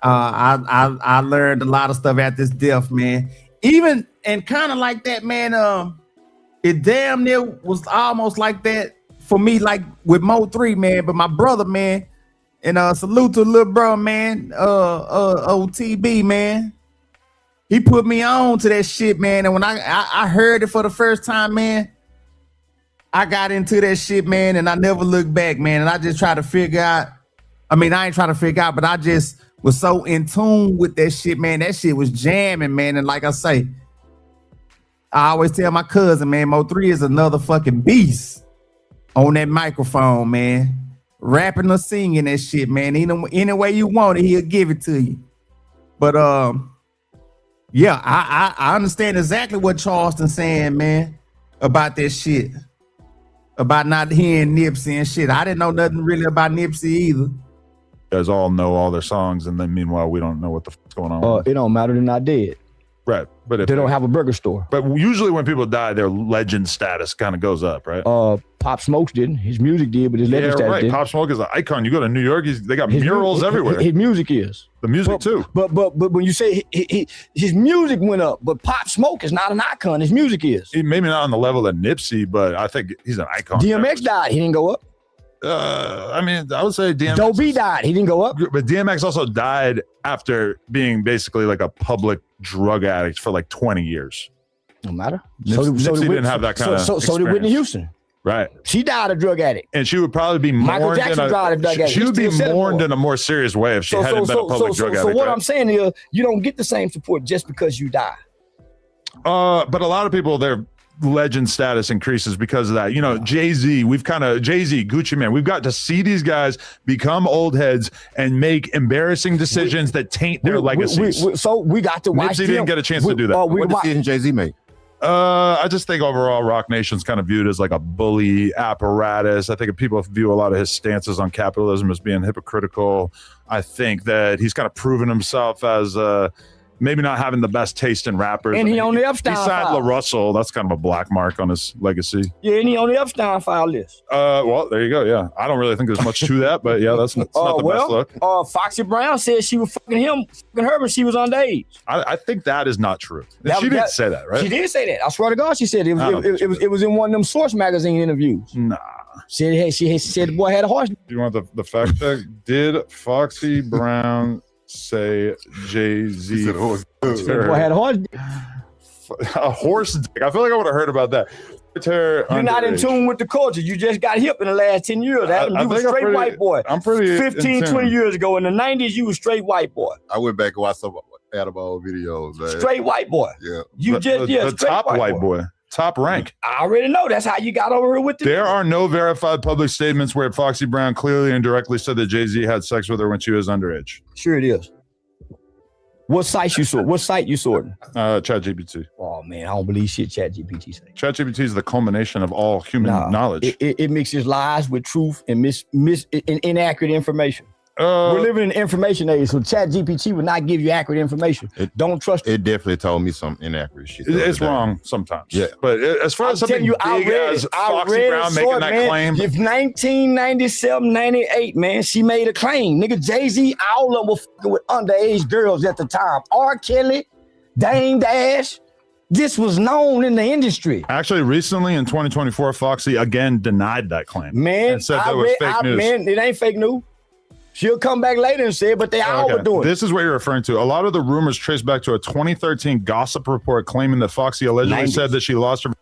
I learned a lot of stuff at this death, man. Even and kind of like that, man. It damn near was almost like that for me, like with Mo 3, man. But my brother, man, and salute to little bro, man, OTB, man. He put me on to that shit, man. And when I heard it for the first time, man, I got into that shit, man, and I never looked back, man. And I just tried to figure out, I ain't trying to figure out, but I just was so in tune with that shit, man. That shit was jamming, man. And like I say, I always tell my cousin, man, Mo 3 is another fucking beast on that microphone, man. Rapping or singing that shit, man. Any way you want it, he'll give it to you. But yeah, I understand exactly what Charleston saying, man, about that shit. About not hearing Nipsey and shit. I didn't know nothing really about Nipsey either. You guys all know all their songs, and then meanwhile, we don't know what the fuck's going on. It don't matter, they're not dead. Right. But if they don't have a burger store. But usually when people die, their legend status kind of goes up, right? Pop Smoke didn't. His music did, but his legend status didn't. Pop Smoke is an icon. You go to New York, they got murals everywhere. His music is. The music too. But when you say his music went up, but Pop Smoke is not an icon. His music is. Maybe not on the level of Nipsey, but I think he's an icon. DMX died. He didn't go up. I would say DMX. Doe B died. He didn't go up. But DMX also died after being basically like a public drug addict for like 20 years. No matter. Nipsey didn't have that kind of So did Whitney Houston. Right. She died a drug addict. And she would probably be mourned. Michael Jackson died a drug addict. She would be mourned in a more serious way if she hadn't been a public drug addict. So what I'm saying is, you don't get the same support just because you die. But a lot of people, their legend status increases because of that. You know, Jay-Z, Gucci Mane, we've got to see these guys become old heads and make embarrassing decisions that taint their legacies. So we got to watch. Nipsey didn't get a chance to do that. What decision Jay-Z made? I just think overall Rock Nation's kind of viewed as like a bully apparatus. I think people view a lot of his stances on capitalism as being hypocritical. I think that he's kind of proven himself as maybe not having the best taste in rappers. And he on the Epstein file. He signed La Russell. That's kind of a black mark on his legacy. Yeah, and he on the Epstein file list. Well, there you go. Yeah, I don't really think there's much to that, but yeah, that's not the best look. Foxy Brown said she was fucking her when she was underage. I think that is not true. She didn't say that, right? She did say that. I swear to God, she said it was in one of them Source magazine interviews. Nah. She said the boy had a horse. Do you want the fact check? Did Foxy Brown say Jay-Z? Boy had a horse. A horse dick. I feel like I would have heard about that. You're not in tune with the culture. You just got hip in the last 10 years. You were straight white boy. I'm pretty 15, 20 years ago. In the 90s, you were straight white boy. I went back and watched some Adam old videos, man. Straight white boy. Yeah. The top white boy. Top rank. I already know. That's how you got over here with There are no verified public statements where Foxy Brown clearly and directly said that Jay-Z had sex with her when she was underage. Sure it is. What site you sorting? ChatGPT. Oh man, I don't believe shit ChatGPT say. ChatGPT is the culmination of all human knowledge. It mixes lies with truth and inaccurate information. We're living in an information age, so ChatGPT would not give you accurate information. Don't trust it. It definitely told me some inaccurate shit. It's wrong sometimes. Yeah. But as far as something big as Foxy Brown making that claim. If 1997, 98, man, she made a claim. Nigga, Jay-Z, all of them were fucking with underage girls at the time. R. Kelly, Dame Dash. This was known in the industry. Actually, recently in 2024, Foxy again denied that claim. Man, and said that was fake news. Man, it ain't fake news. She'll come back later and say it, but they all were doing it. This is what you're referring to. A lot of the rumors trace back to a 2013 gossip report claiming that Foxy allegedly said that she lost her.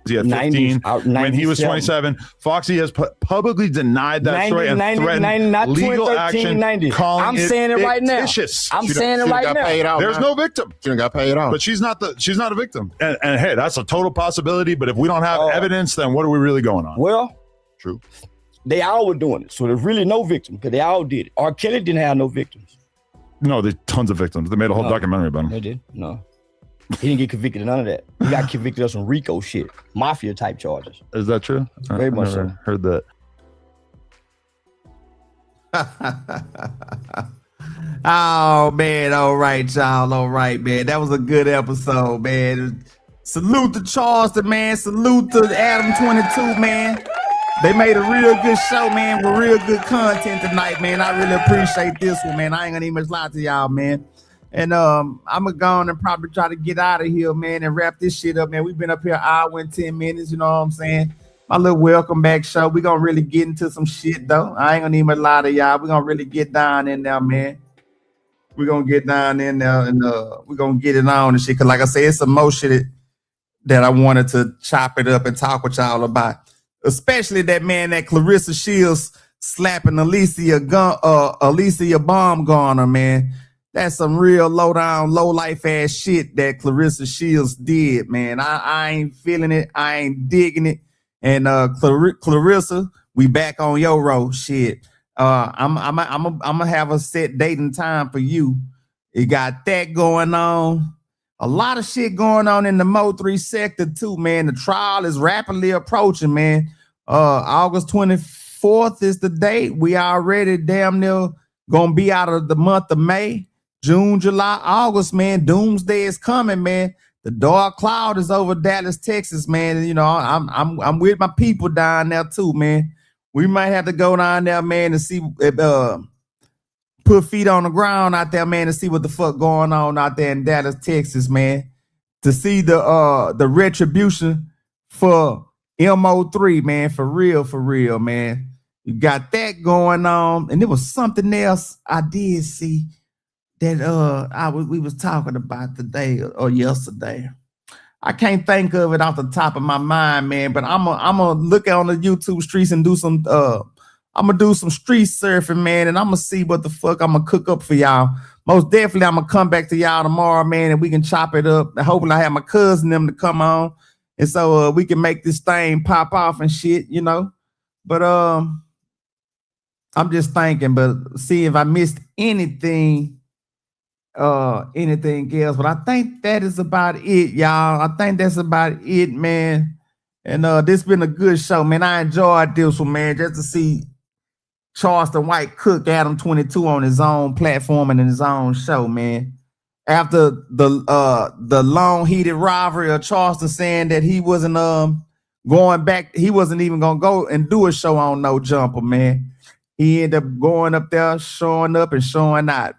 He had 15 when he was 27. Foxy has publicly denied that story and threatened legal action. I'm saying it right now. I'm saying it right now. There's no victim. She done got paid off. But she's not a victim. And hey, that's a total possibility. But if we don't have evidence, then what are we really going on? Well, true. They all were doing it. So there's really no victim because they all did it. R. Kelly didn't have no victims. No, there's tons of victims. They made a whole documentary about him. They did. No. He didn't get convicted of none of that. He got convicted of some RICO shit, mafia type charges. Is that true? Very much so. Heard that. Oh man, all right, y'all. All right, man. That was a good episode, man. Salute to Charleston, man. Salute to Adam 22, man. They made a real good show, man, with real good content tonight, man. I really appreciate this one, man. I ain't gonna even lie to y'all, man. And I'm gonna go on and probably try to get out of here, man, and wrap this shit up, man. We've been up here an hour and 10 minutes, you know what I'm saying? My little welcome back show. We're gonna really get into some shit, though. I ain't gonna even lie to y'all. We're gonna really get down in there, man. We're gonna get down in there and we're gonna get it on and shit. Cause like I said, it's some more shit that I wanted to chop it up and talk with y'all about. Especially that man, that Clarissa Shields slapping Alicia Baumgartner, man. That's some real low down, low life ass shit that Clarissa Shields did, man. I ain't feeling it. I ain't digging it. And Clarissa, we back on your road, shit. I'm gonna have a set date and time for you. You got that going on. A lot of shit going on in the Mo3 sector too, man. The trial is rapidly approaching, man. August 24th is the date. We already damn near gonna be out of the month of May. June, July, August, man. Doomsday is coming, man. The dark cloud is over Dallas, Texas, man. And, you know, I'm with my people down there too, man. We might have to go down there, man, and see put feet on the ground out there, man, and see what the fuck going on out there in Dallas, Texas, man. To see the retribution for MO3, man, for real, man. You got that going on, and there was something else I did see that we was talking about today or yesterday. I can't think of it off the top of my mind, man. But I'm gonna look on the YouTube streets and do some. I'm gonna do some street surfing, man, and I'm gonna see what the fuck I'm gonna cook up for y'all. Most definitely, I'm gonna come back to y'all tomorrow, man, and we can chop it up. Hoping I have my cousin them to come on, and so we can make this thing pop off and shit, you know. But I'm just thinking, but see if I missed anything else. But I think that is about it, y'all. I think that's about it, man. And this been a good show, man. I enjoyed this one, man, just to see Charleston White cook Adam 22 on his own platform and in his own show, man. After the long heated rivalry of Charleston saying that he wasn't going back, he wasn't even gonna go and do a show on No Jumper, man. He ended up going up there, showing up and showing out.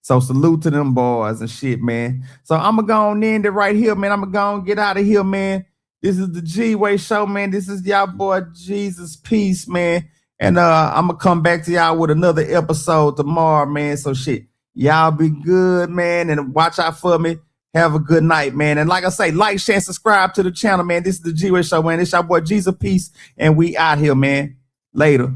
So salute to them boys and shit, man. So I'm gonna go on end it right here, man. I'm gonna go and get out of here, man. This is the G-Way Show, man. This is y'all boy Gesuepiece, man. And I'm gonna come back to y'all with another episode tomorrow, man. So shit, y'all be good, man, and watch out for me. Have a good night, man. And like I say, like, share, subscribe to the channel, man. This is the G-Way Show, man. It's y'all boy Gesuepiece, and we out here, man. Later.